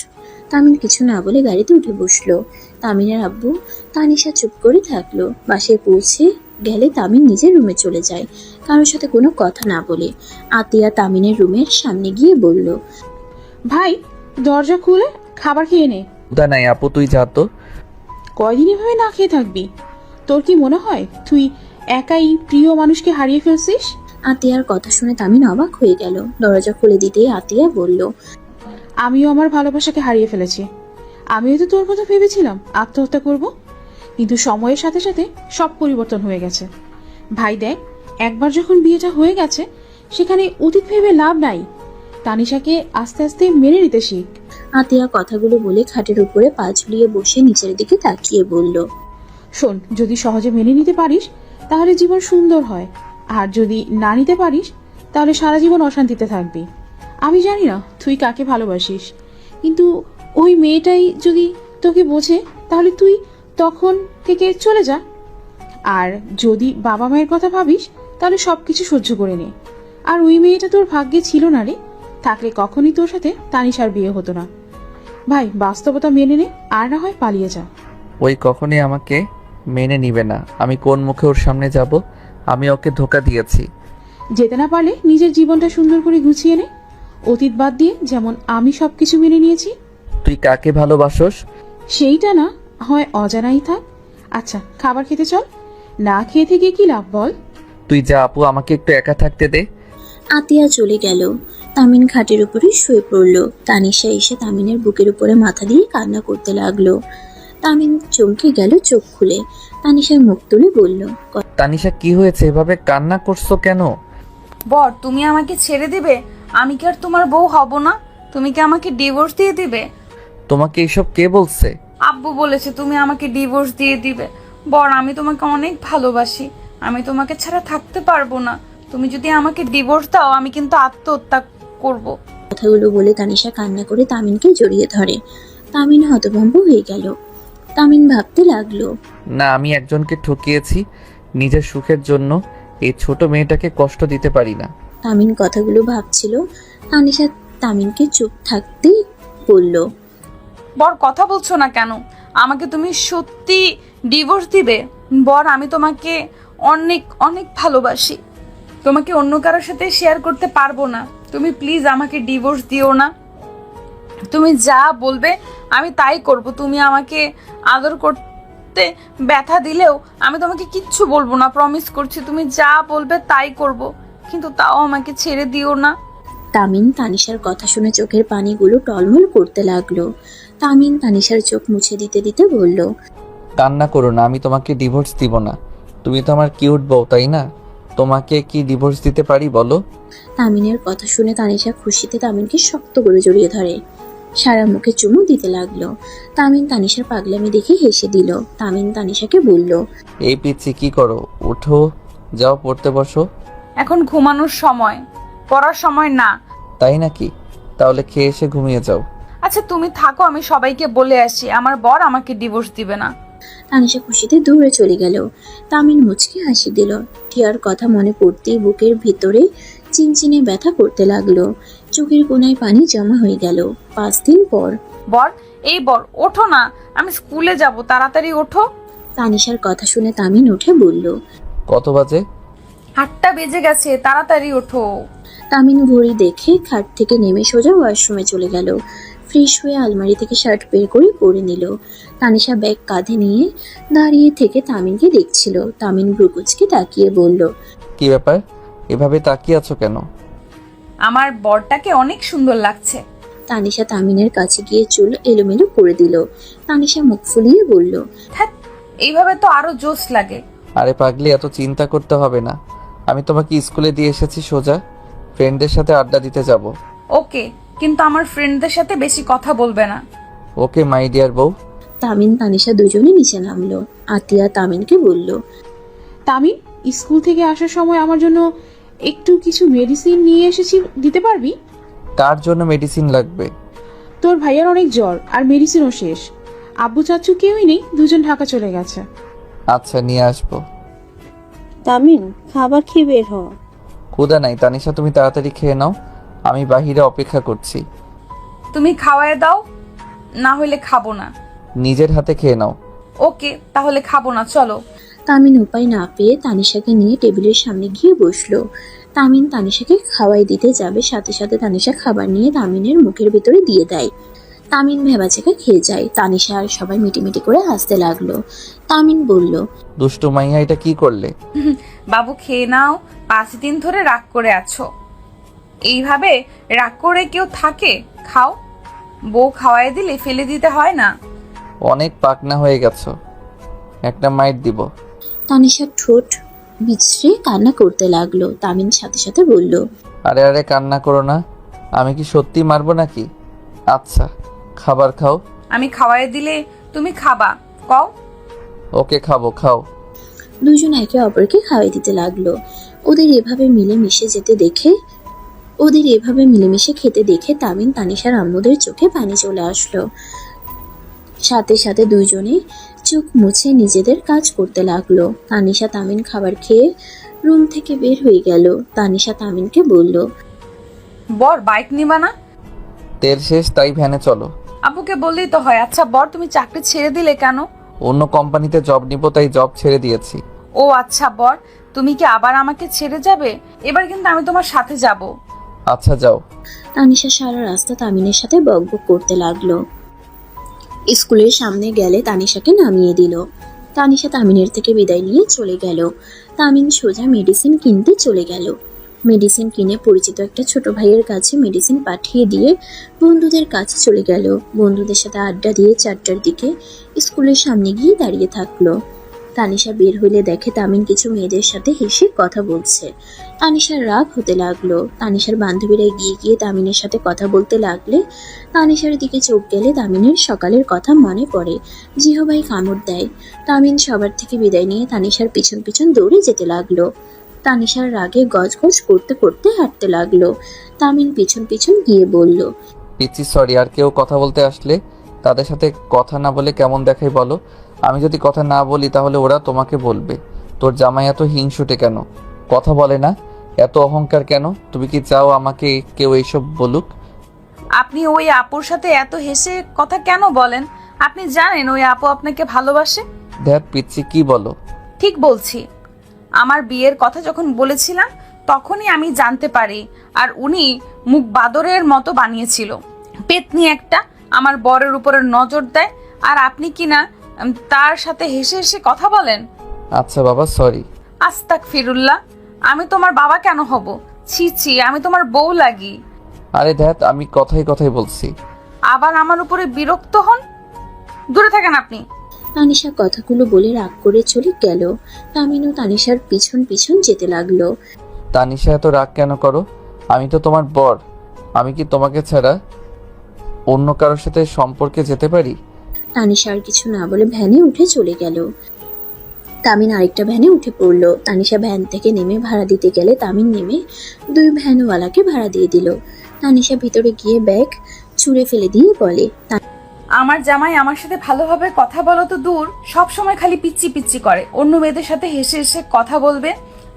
তামিন কিছু না বলে গাড়িতে উঠে বসলো। তামিনের আব্বু তানিশা চুপ করে থাকলো। বাসায় পৌঁছে গেলে তামিন নিজের রুমে চলে যায়, কারোর সাথে কোনো কথা না বলে। আতিয়া তামিনের রুমের সামনে গিয়ে বলল, ভাই দরজা খুলে খাবার খেয়ে নে। ক্ষুধা নাই আপু, তুই যা তো। কয়দিন এভাবে না খেয়ে থাকবি? তোর কি মনে হয় তুই একাই প্রিয় মানুষকে হারিয়ে ফেলছিস? আতিয়ার কথা শুনে তামিন অবাক হয়ে গেল। দরজা খুলে দিতেই আতিয়া বলল, আমিও আমার ভালোবাসাকে হারিয়ে ফেলেছি। আমিও তো তোর কথা ভেবেছিলাম আত্মহত্যা করব, কিন্তু সময়ের সাথে সাথে সব পরিবর্তন হয়ে গেছে। ভাই দেখ, একবার যখন বিয়েটা হয়ে গেছে সেখানে অতীত ভেবে লাভ নাই। তানিশাকে আস্তে আস্তে মেনে নিতে শিখ। আতিয়া কথাগুলো বলে খাটের উপরে পা ঝুলিয়ে বসে নিচের দিকে তাকিয়ে বলল, শোন, যদি সহজে মেনে নিতে পারিস তাহলে জীবন সুন্দর হয়, আর যদি না নিতে পারিস তাহলে সারা জীবন অশান্তিতে থাকবি। আমি জানি না তুই কাকে ভালোবাসিস, কিন্তু ওই মেয়েটাই যদি তোকে বোঝে তাহলে তুই তখন থেকে চলে যা। আর যদি বাবা মায়ের কথা ভাবিস তাহলে সবকিছু সহ্য করে নে। আর ওই মেয়েটা তোর ভাগ্যে ছিল না রে, থাকলে কখনই তোর সাথে তানিশার বিয়ে হতো না। ভাই বাস্তবতা মেনে নে, আর না হয় পালিয়ে যা। ওই কখনই আমাকে মেনে নিবে না। আমি কোন মুখে ওর সামনে যাব? আমি ওকে ধোকা দিয়েছি। যেতে না পারলে নিজের জীবনটা সুন্দর করে গুছিয়ে নে, অতীত বাদ দিয়ে, যেমন আমি সবকিছু মেনে নিয়েছি। তুই কাকে ভালোবাসোস? সেইটা না হয় অজানাই থাক। আচ্ছা খাবার খেতে চল, না খেয়ে থেকে কি লাভ বল? তুই যা আপু, আমাকে একটু একা থাকতে দে। আতিয়া চলে গেল। তামিন খাটের উপরে শুয়ে পড়ল। তানিশা এসে তামিনের বুকের উপরে মাথা দিয়ে কান্না করতে লাগলো। তামিন চমকে গেল চোখ খুলে। তানিশার মুখ তুলে বলল, তানিশা কি হয়েছে? এভাবে কান্না করছো কেন? বর, তুমি আমাকে ছেড়ে দিবে? আমি কি আর তোমার বউ হব না? তুমি কি আমাকে ডিভোর্স দিয়ে দিবে? তোমাকে এইসব কে বলছে? আব্বু বলেছে তুমি আমাকে ডিভোর্স দিয়ে দিবে। বর, আমি তোমাকে অনেক ভালোবাসি, আমি তোমাকে ছাড়া থাকতে পারবো না। তুমি যদি আমাকে ডিভোর্স দাও আমি কিন্তু আত্মহত্যা করব। কথাগুলো বলে তানিশা কান্না করে তামিনকে জড়িয়ে ধরে। তামিন হতভম্ব হয়ে গেল। তামিন ভাবতে লাগলো, না, আমি একজনকে ঠকিয়েছি। নিজের সুখের জন্য এই ছোট মেয়েটাকে কষ্ট দিতে পারি না। তামিন কথাগুলো ভাবছিল। তানিশা তামিনকে চুপ থাকতেই বলল, বর, কথা বলছো না কেন? আমাকে তুমি সত্যি ডিভোর্স দিবে? বর, আমি তোমাকে অনেক অনেক ভালোবাসি, তোমাকে অন্য কারোর সাথে শেয়ার করতে পারবো না। তুমি প্লিজ আমাকে ডিভোর্স দিও না। তুমি যা বলবে আমি তাই করব। তুমি আমাকে আদর করতে ব্যথা দিলেও আমি তোমাকে কিচ্ছু বলবো না, প্রমিস করছি। তুমি যা বলবে তাই করব, কিন্তু তাও আমাকে ছেড়ে দিও না। তামিন তানিশার কথা শুনে চোখের পানিগুলো টলমল করতে লাগলো। তামিন তানিশার চোখ মুছে দিতে দিতে বলল, কান্না করো না, আমি তোমাকে ডিভোর্স দিব না। তুমি তো আমার কিউট বউ, তাই না? তোমাকে কি ডিভোর্স দিতে পারি বলো? তামিনের কথা শুনে তানিশা খুশিতে তামিনকে শক্ত করে জড়িয়ে ধরে। সারা মুখে চুমু দিতে লাগলো। তামিন তানিশার পাগলামি দেখে হেসে দিল। তামিন তানিশাকে বলল, এই পিচ্ছি কি করো? উঠো, যাও পড়তে বসো। এখন ঘুমানোর সময়, পড়ার সময় না। তাই নাকি? তাহলে খেয়ে এসে ঘুমিয়ে যাও। আচ্ছা তুমি থাকো, আমি সবাইকে বলে আসি আমার বর আমাকে ডিভোর্স দিবে না। তানিশা খুশিতে দূরে চলে গেল। তামিন মুচকে হাসি দিল। টিয়ার কথা মনে পড়তেই বুকের ভিতরে চিনচিনে ব্যথা করতে লাগলো। চোখের কোনায় পানি জমা হয়ে গেল। 5 দিন পর। বর, এই বর, ওঠো না, আমি স্কুলে যাব, তাড়াতাড়ি ওঠো। তানিশার কথা শুনে তামিন উঠে বলল, কত বাজে? 8টা বেজে গেছে, তাড়াতাড়ি ওঠো। তামিন ঘড়ি দেখে খাট থেকে নেমে সোজা ওয়াশরুমে চলে গেল। ফ্রেশ হয়ে আলমারি থেকে শার্ট বের করে পরে নিল। তানিশা ব্যাগ কাঁধে নিয়ে দাঁড়িয়ে থেকে তামিনকে দেখছিল। তামিন ব্রুকুচকে তাকিয়ে বলল, কি ব্যাপার? এভাবে তাকিয়ে আছো কেন? আমার বরটাকে অনেক সুন্দর লাগছে। তানিশা তামিনের কাছে গিয়ে চুল এলোমেলো করে দিল। তানিশা মুখ ফুলিয়ে বলল, হ্যাঁ, এইভাবে তো আরো জোশ লাগে। আরে পাগলি, এত চিন্তা করতে হবে না। আমি তোমাকে স্কুলে দিয়ে এসেছি, সোজা ফ্রেন্ডদের সাথে আড্ডা দিতে যাব। ওকে, কিন্তু আমার ফ্রেন্ডদের সাথে বেশি কথা বলবে না। ওকে মাই ডিয়ার বউ। তামিন তানিশা দুজনে নিচে নামলো। আতিয়া তামিনকে বলল, তামিন, স্কুল থেকে আসার সময় আমার জন্য একটু কিছু মেডিসিন নিয়ে এসেছি, দিতে পারবি? কার জন্য মেডিসিন লাগবে? তোর ভাইয়ার অনেক জ্বর আর মেডিসিনও শেষ। আব্বু চাচু কেউই নেই, দুজন ঢাকা চলে গেছে। আচ্ছা, নিয়ে আসবো। তামিন, খাবার খেয়ে বের হ। ক্ষুধা নাই তানিশা, তুমি তাড়াতাড়ি খেয়ে নাও, আমি বাহিরে অপেক্ষা করছি। তুমি খাওয়ায় দাও, না হলে খাবো না। নিজের হাতে খেয়ে নাও। ওকে, তাহলে খাবো না, চলো। তামিন উপায় না পেয়ে তানিশাকে নিয়ে টেবিলের সামনে গিয়ে বসলো। তামিন তানিশাকে খাওয়াই দিতে যাবে, সাথে সাথে তানিশা খাবার নিয়ে তামিনের মুখের ভিতরে দিয়ে দেয়। তামিন ভেবাচেকা খেয়ে যায়। তানিশা আর সবাই মিটিমিটি করে হাসতে লাগলো। তামিন বলল, দুষ্টু মাইয়া, এটা কি করলে? বাবু খেয়ে নাও, 5 দিন ধরে রাগ করে আছো। এইভাবে রাগ করে কেউ থাকে? খাও, বউ খাওয়াই দিলে ফেলে দিতে হয় না। অনেক পাকনা হয়ে গেছো, একটা মাইট দিব। তানিশা ঠোঁট বিছড়ে কান্না করতে লাগলো। তামিন সাথে সাথে বলল, আরে আরে, কান্না করো না, আমি কি সত্যি মারবো নাকি? আচ্ছা, খাবার খাও। আমি খাওয়াই দিলে তুমি খাবা, কও। ওকে, খাবো, খাও। দুজন একে অপরকে খাওয়াই দিতে লাগলো। ওদের এভাবে মিলেমিশে খেতে দেখে তামিন তানিশার আম্মুদের চোখে পানি চলে আসলো। সাথে সাথে দুইজনে চোখ মুছে নিজেদের কাজ করতে লাগলো। তানিশা তামিন খাবার খেয়ে রুম থেকে বের হয়ে গেল। তানিশা তামিনকে বলল, বর বাইক নিবা না? তেল শেষ, তাই ভ্যানে চলো। আব্বুকে বললেই তো হয়। আচ্ছা বর, তুমি চাকরি ছেড়ে দিলে কেন? অন্য কোম্পানিতে জব নিব, তাই জব ছেড়ে দিয়েছি। ও আচ্ছা বর, তুমি কি আবার আমাকে ছেড়ে যাবে? এবার কিন্তু আমি তোমার সাথে যাব। আচ্ছা, যাও। তানিশা সারা রাস্তা তামিনের সাথে বকবক করতে লাগলো। স্কুলের সামনে গেলে তানিশাকে নামিয়ে দিল। তানিশা তামিনের থেকে বিদায় নিয়ে চলে গেল। তামিন সোজা মেডিসিন কিনতে চলে গেল। মেডিসিন কিনে পরিচিত একটা ছোট ভাইয়ের কাছে মেডিসিন পাঠিয়ে দিয়ে বন্ধুদের কাছে চলে গেল। বন্ধুদের সাথে আড্ডা দিয়ে 4টার দিকে স্কুলের সামনে গিয়ে দাঁড়িয়ে থাকলো। তানিশা বের হইলে দেখে তামিন কিছু মেয়েদের সাথে হেসে কথা বলছে। তানিশার রাগ হতে লাগলো। তানিশার বান্ধবীরা গিয়ে গিয়ে তামিনের সাথে কথা বলতে লাগলে তানিশার দিকে চোখ গেলে তামিনের সকালের কথা মনে পড়ে। জিহবাই কামড় দেয়। তামিন সবার থেকে বিদায় নিয়ে তানিশার পিছন পিছন দৌড়ে যেতে লাগলো। তানিশার রাগে গজগজ করতে করতে হাঁটতে লাগলো। তামিন পিছন পিছন গিয়ে বলল, পিচ্ছি, সরি। আর কেউ কথা বলতে আসলে তাদের সাথে কথা না বলে কেমন দেখাই বলো? আমি যদি কথা না বলি তাহলে ওরা তোমাকে বলবে তোর জামাই এত হিংসুটে কেন, কথা বলে না, এত অহংকার কেন? তুমি কি চাও আমাকে কেউ এইসব বলুক? আপনি ওই আপুর সাথে এত হেসে কথা কেন বলেন? আপনি জানেন ওই আপু আপনাকে ভালোবাসে? দেখ পিচ্ছি, কি বলো? ঠিক বলছি। আমার বিয়ের কথা যখন বলেছিলাম তখনই আমি জানতে পারি, আর উনি মুখ বাদরের মতো বানিয়েছিল। পেতনি একটা আমার বরের উপরে নজর দেয়, আর আপনি কি না তার সাথে হেসে হেসে কথা বলেন? আচ্ছা বাবা, সরি। আস্তাগফিরুল্লাহ, আমি তোমার বাবা কেন হব? ছি ছি, আমি তোমার বউ লাগি। আরে দেখ, আমি কথাই কথাই বলছি। আবার আমার উপরে বিরক্ত হন, দূরে থাকেন আপনি। তানিশা কথাগুলো বলে রাগ করে চলে গেল। তামিনও তানিশার পিছন পিছন যেতে লাগলো। তানিশা, এত রাগ কেন করো? আমি তো তোমার বর, আমি কি তোমাকে ছাড়া অন্য কারোর সাথে সম্পর্কে যেতে পারি? তানিশা আর কিছু না বলে ভ্যানে উঠে চলে গেল। তামিন আরেকটা ভ্যানে উঠে পড়লো। তানিশা ভ্যান থেকে নেমে ভাড়া দিতে গেলে তামিন নেমে 2 ভ্যানওয়ালাকে ভাড়া দিয়ে দিল। তানিশা ভিতরে গিয়ে ব্যাগ ছুঁড়ে ফেলে দিয়ে বলে, আমার জামাই আমার সাথে ভালোভাবে কথা বলো তো দূর, সব সময় খালি পিচ্চি পিচ্চি করে। অন্য মেয়েদের সাথে হেসে হেসে কথা বলবে,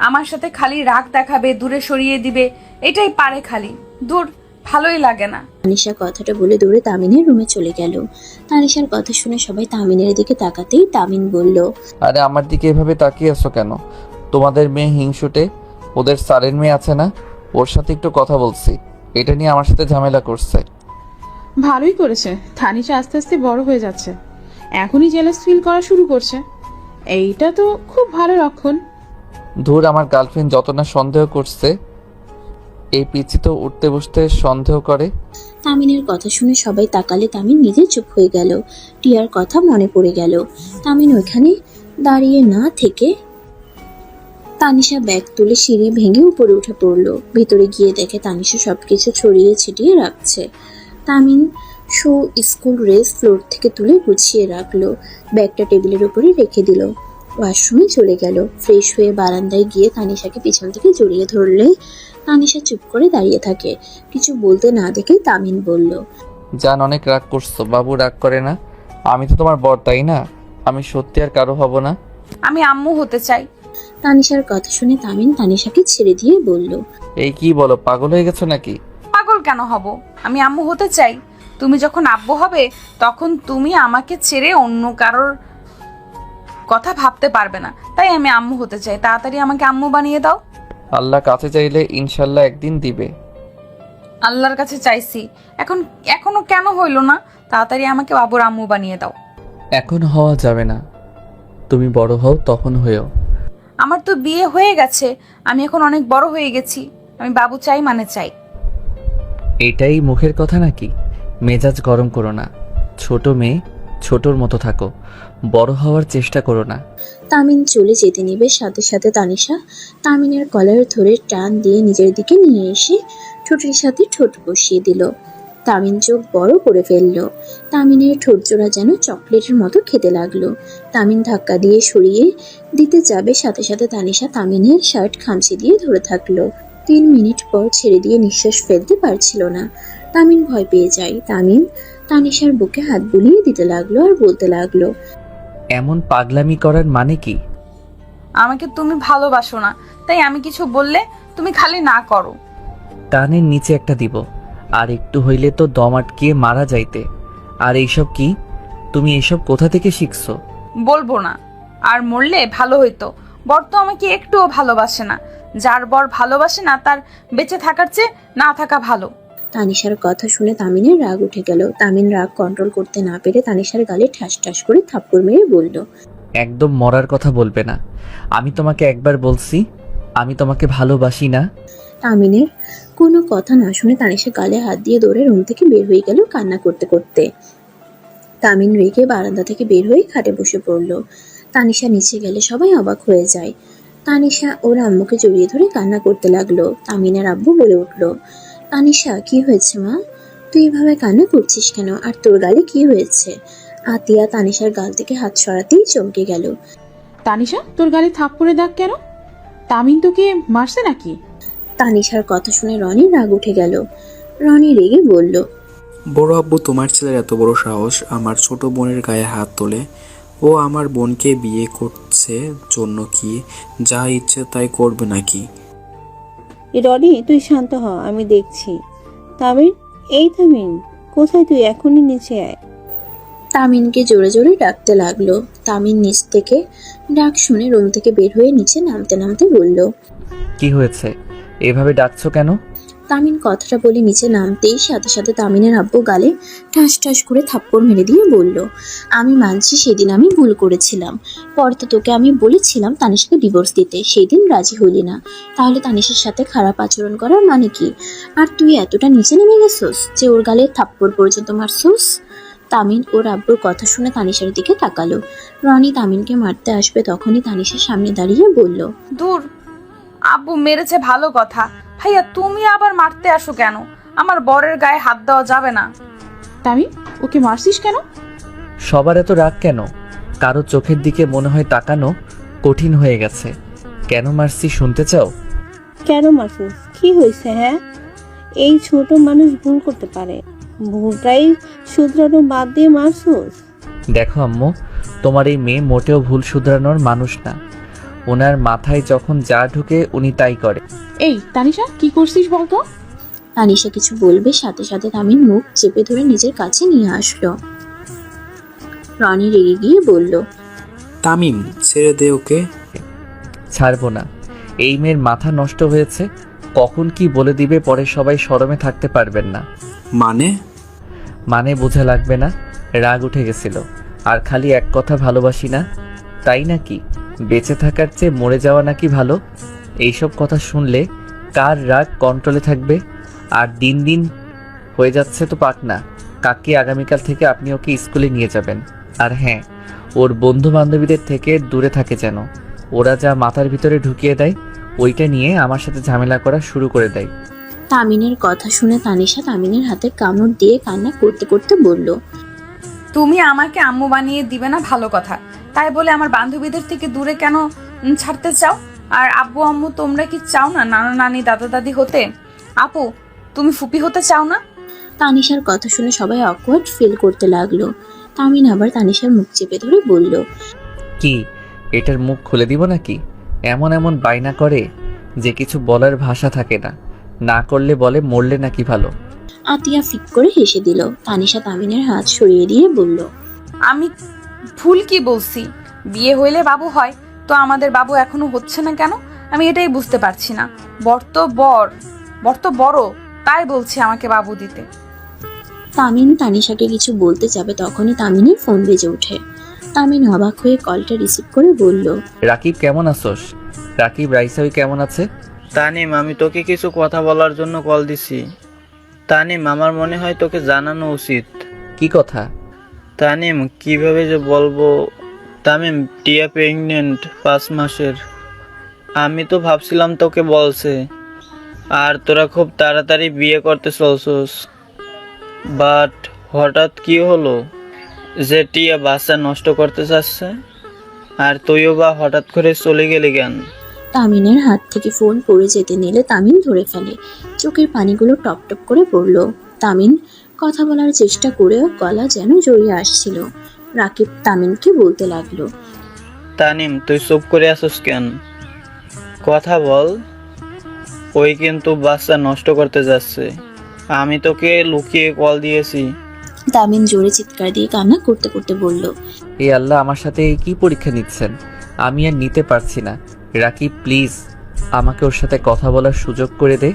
আমার সাথে খালি রাগ দেখাবে, দূরে সরিয়ে দিবে, এটাই পারে খালি। দূর, ভালোই লাগে না। তানিশা কথাটা বলে দৌড়ে তামিনের রুমে চলে গেল। তানিশার কথা শুনে সবাই তামিনের দিকে তাকাতেই তামিন বলল, আরে আমার দিকে এভাবে তাকিয়ে আছো কেন? তোমাদের মেয়ে হিংসুটে, ওদের স্যারের মেয়ে আছে না, ওর সাথে একটু কথা বলছি, এটা নিয়ে আমার সাথে ঝামেলা করছে। ভালোই করেছে, তানিশা আস্তে আস্তে বড় হয়ে যাচ্ছে, এখনই জেলাস ফিল করা শুরু করছে। এইটা তো খুব ভালো লক্ষণ। ধুর, আমার গার্লফ্রেন্ড যত না সন্দেহ করছে, এই পিচি তো উঠতে বসতে সন্দেহ করে। তামিনের কথা শুনে সবাই তাকালে তামিন নিজে চুপ হয়ে গেল। টিয়ার কথা মনে পড়ে গেল। তামিন ওইখানে দাঁড়িয়ে না থেকে তানিশা ব্যাগ তুলে সিঁড়ি ভেঙে উপরে উঠে পড়লো। ভিতরে গিয়ে দেখে তানিশা সবকিছু ছড়িয়ে ছিটিয়ে রাখছে। তামিন স্কুল ড্রেস ফ্লোর থেকে তুলে গুছিয়ে রাখলো। ব্যাগটা টেবিলের উপরে রেখে দিল। ওয়াশরুমে চলে গেল। ফ্রেশ হয়ে বারান্দায় গিয়ে তানিশাকে পিছন থেকে জড়িয়ে ধরলে তানিশা চুপ করে দাঁড়িয়ে থাকে। কিছু বলতে না দেখে তামিন বলল, জান অনেক রাগ করছো, বাবু রাগ করে না। আমি তো তোমার বর, তাই না? আমি সত্যি আর কারো হব না। আমি আম্মু হতে চাই। তানিশার কথা শুনে তামিন তানিশাকে ছেড়ে দিয়ে বলল, এই কি বলো, পাগল হয়ে গেছো নাকি? পাগল কেন হব? আমি আম্মু হতে চাই। তুমি যখন আব্বু হবে তখন তুমি আমাকে ছেড়ে অন্য কারোর কথা ভাবতে পারবে না, তাই আমি আম্মু হতে চাই। তাড়াতাড়ি আমাকে আম্মু বানিয়ে দাও। আল্লাহ কাছে চাইলে ইনশাল্লাহ একদিন দিবে। আল্লাহর কাছে চাইছি, এখনো কেন হইল না? তাড়াতাড়ি আমাকে বাবুর আম্মু বানিয়ে দাও। এখন হওয়া যাবে না, তুমি বড় হও তখন হয়েও। আমার তো বিয়ে হয়ে গেছে, আমি এখন অনেক বড় হয়ে গেছি। আমি বাবু চাই মানে চাই। এটাই মুখের কথা নাকি? মেজাজ গরম করো না। ছোট মেয়ে, ছোটর মতো থাকো, বড় হওয়ার চেষ্টা করো না। তামিন চলে যেতে নিবে, সাথে সাথে তানিশা তামিনের কলার ধরে টান দিয়ে নিজের দিকে নিয়ে এসে ঠোঁটের সাথে ঠোঁট বসিয়ে দিল। তামিন চোখ বড় করে ফেলল। তামিনের ঠোঁট জোড়া যেন চকলেটের মতো খেতে লাগলো। তামিন ধাক্কা দিয়ে সরিয়ে দিতে যাবে, সাথে সাথে তানিশা তামিনের শার্ট খামচি দিয়ে ধরে থাকলো। 3 মিনিট পর ছেড়ে দিয়ে নিঃশ্বাস ফেলতে পারছিল না। তামিন ভয় পেয়ে যায়। তামিন তানিশার বুকে হাত বুলিয়ে দিতে লাগলো আর বলতে লাগলো, এমন পাগলামি করার মানে কি? আমাকে তুমি ভালোবাসো না, তাই আমি কিছু বললে তুমি খালি না করো। কানের নিচে একটা দিব, আর একটু হইলে তো দম আটকিয়ে মারা যাইতে। আর এইসব কি? তুমি এইসব কোথা থেকে শিখছো? বলবো না। আর মরলে ভালো হইতো। বর তো আমাকে একটুও ভালোবাসে না। যার বর ভালোবাসে না তার বেঁচে থাকার চেয়ে না থাকা ভালো। তানিশার কথা শুনে তামিনের রাগ উঠে গেল। তামিন রাগ কন্ট্রোল করতে না পেরে তানিশার গালে ঠাস ঠাস করে থাপ্পড় মেরে বলল, একদম মরার কথা বলবে না। আমি তোমাকে একবার বলছি আমি তোমাকে ভালোবাসি না। তামিনের কোনো কথা না শুনে তানিশা গালে হাত দিয়ে দৌড়ে রুম থেকে বের হয়ে গেল কান্না করতে করতে। তামিন রেগে বারান্দা থেকে বের হয়ে খাটে বসে পড়ল। তানিশা নিচে গেলে সবাই অবাক হয়ে যায়। তানিশা ওর আম্মুকে জড়িয়ে ধরে কান্না করতে লাগলো। তামিনের আব্বু বলে উঠল, তানিশা কি হয়েছে মা? তুই এভাবে কান্না করছিস কেন? আর তোর গালে কি হয়েছে? আতিয়া তানিশার গাল থেকে হাত সরাতেই চমকে গেল। তানিশা, তোর গালে থাপ্পড়ে দাগ কেন? তামিন তোকে মারছে নাকি? তানিশার কথা শুনে রনির রাগ উঠে গেল। রনি রেগে বলল, বড় আব্বু, তোমার ছেলের এত বড় সাহস আমার ছোট বোনের গায়ে হাত তোলে। ও আমার বোনকে বিয়ে করছে জন্য কি যা ইচ্ছে তাই করবে নাকি? রনি, তুই শান্ত হ, আমি দেখছি। তামিন, এই তামিন, কোথায় তুই? এখনই নিচে আয়। তামিনকে জোরে জোরে ডাকতে লাগলো। তামিন নিচ থেকে ডাক শুনে রুম থেকে বের হয়ে নিচে নামতে নামতে বলল, কি হয়েছে? এভাবে ডাকছো কেন? তামিন কথাটা বলে নিচে নামতেই সাথে সাথে তামিনের আব্বু গালে ঠাস ঠাস করে থাপ্পড় মেরে দিয়ে বলল, আমি মানছি সেদিন আমি ভুল করেছিলাম। পরে তো তোকে আমি বলেছিলাম তানিশাকে ডিভোর্স দিতে, সেই দিন রাজি হইলি না। তাহলে তানিশার সাথে খারাপ আচরণ করার মানে কি? আর তুই এতটা নিচে নেমে গেছোস যে ওর গালে থাপ্পড় পর্যন্ত মারছোস? তামিন ওর আব্বুর কথা শুনে তানিশার দিকে তাকালো। রনি তামিনকে মারতে আসবে তখনই তানিশার সামনে দাঁড়িয়ে বলল, দূর, আব্বু মেরেছে ভালো কথা। ভাইয়া তুমি আবার মারতে আসো কেন? আমার বরের গায়ে হাত দেওয়া যাবে না। তামিন, ওকে মারছিস কেন? সবার এত রাগ কেন? কারো চোখের দিকে মনে হয় তাকানো কঠিন হয়ে গেছে। কেন মারছি শুনতে চাও? কেন মারছিস? কি হয়েছে? হ্যাঁ, এই ছোট মানুষ ভুল করতে পারে, ভুলটাই শুধরানো বাদ দিয়ে মারছিস? দেখো আম্মু, তোমার এই মেয়ে মোটেও ভুল শুধরানোর মানুষ না। ওনার মাথায় যখন যা ঢুকে উনি তাই করে। এই তানিশা, কি করছিস বলতো? তানিশা কিছু বলবে, সাথে সাথে তামিন মুখ চেপে ধরে নিজের কাছে নিয়ে আসলো। রনি রেগে গিয়ে বলল, তামিম, ছেড়ে দে ওকে। ছাড়বো না। এই মেয়ের মাথা নষ্ট হয়েছে, কখন কি বলে দিবে পরে সবাই শরমে থাকতে পারবেন না। মানে বোঝা লাগবে না। রাগ উঠে গেছিল, আর খালি এক কথা ভালোবাসি না, তাই নাকি? বেঁচে থাকার চেয়ে মরে যাওয়া নাকি ভালো? এইসব কথা শুনলে কার রাগ কন্ট্রোলে থাকবে? আর দিন দিন হয়ে যাচ্ছে তো পাকনা। কাকি আগামীকাল থেকে আপনি ওকে স্কুলে নিয়ে যাবেন। আর হ্যাঁ, ওর বন্ধু বান্ধবীদের থেকে দূরে থাকে যেন। ওরা যা মাথার ভিতরে ঢুকিয়ে দেয় ওইটা নিয়ে আমার সাথে ঝামেলা করা শুরু করে দেয়। তামিনের কথা শুনে তানিশা তামিনের হাতে কামড় দিয়ে কান্না করতে করতে বলল, তুমি আমাকে আম্মু বানিয়ে দিবে না ভালো কথা, তাই বলে আমার বান্ধবীদের থেকে দূরে কেন ছাড়তে চাও? আর আব্বু আম্মু তোমরা কি চাও না নানা নানি দাদা দাদি হতে? আপু, তুমি ফুপি হতে চাও না? তানিশার কথা শুনে সবাই অকওয়ার্ড ফিল করতে লাগলো। তামিন আবার তানিশার মুখ চেপে ধরে বলল, কি এটার মুখ খুলে দিব নাকি? এমন এমন বায়না করে যে কিছু বলার ভাষা থাকে না, না করলে বলে মরলে নাকি ভালো। আতিয়া ফিক করে হেসে দিল। তানিশা তামিনের হাত সরিয়ে দিয়ে বলল, আমি ভুল কি বলছি? বিয়ে হইলে বাবু হয়, তো আমাদের বাবু এখনো হচ্ছে না কেন? আমি এটাই বুঝতে পারছি না। বর তো বড়, তাই বলছি আমাকে বাবু দিতে। তামিন তানিশাকে কিছু বলতে যাবে তখনই তামিনের ফোন বেজে ওঠে। তামিন অবাক হয়ে কলটা রিসিভ করে বলল, রাকিব কেমন আছোস? রাকিব রাইসাই কেমন আছে? তানিম, আমি তোকে কিছু কথা বলার জন্য কল দিছি। তানিম, আমার মনে হয় তোকে জানানো উচিত। কি কথা? তানিম, কিভাবে যে বলবো। তামিম, টিয়া প্রেগনেন্ট 5 মাসের। আমি তো ভাবছিলাম তোকে বলছে, আর তোরা খুব তাড়াতাড়ি বিয়ে করতে চলছস। বাট হঠাৎ কি হলো যে টিয়া বাচ্চা নষ্ট করতে চাচ্ছে? আর তুইও বা হঠাৎ করে চলে গেলি কেন? তামিনের হাত থেকে ফোন পড়ে যেতে নিলে তামিন ধরে ফেলে। চোখের পানিগুলো টপ টপ করে পড়ল। তামিন কথা বলার চেষ্টা করেও গলা যেন জড়িয়ে আসছিল। রাকিব তামিনকে বলতে লাগলো, তানিম, তুই চুপ করে আছিস কেন? কথা বল। ওই কিন্তু বাচ্চা নষ্ট করতে যাচ্ছে। আমি তোকে লুকিয়ে কল দিয়েছি। তামিন জোরে চিৎকার দিয়ে কান্না করতে করতে বলল, এই আল্লাহ, আমার সাথে কি পরীক্ষা নিচ্ছেন? আমি আর নিতে পারছি না। রাকিব প্লিজ আমাকে ওর সাথে কথা বলার সুযোগ করে দে।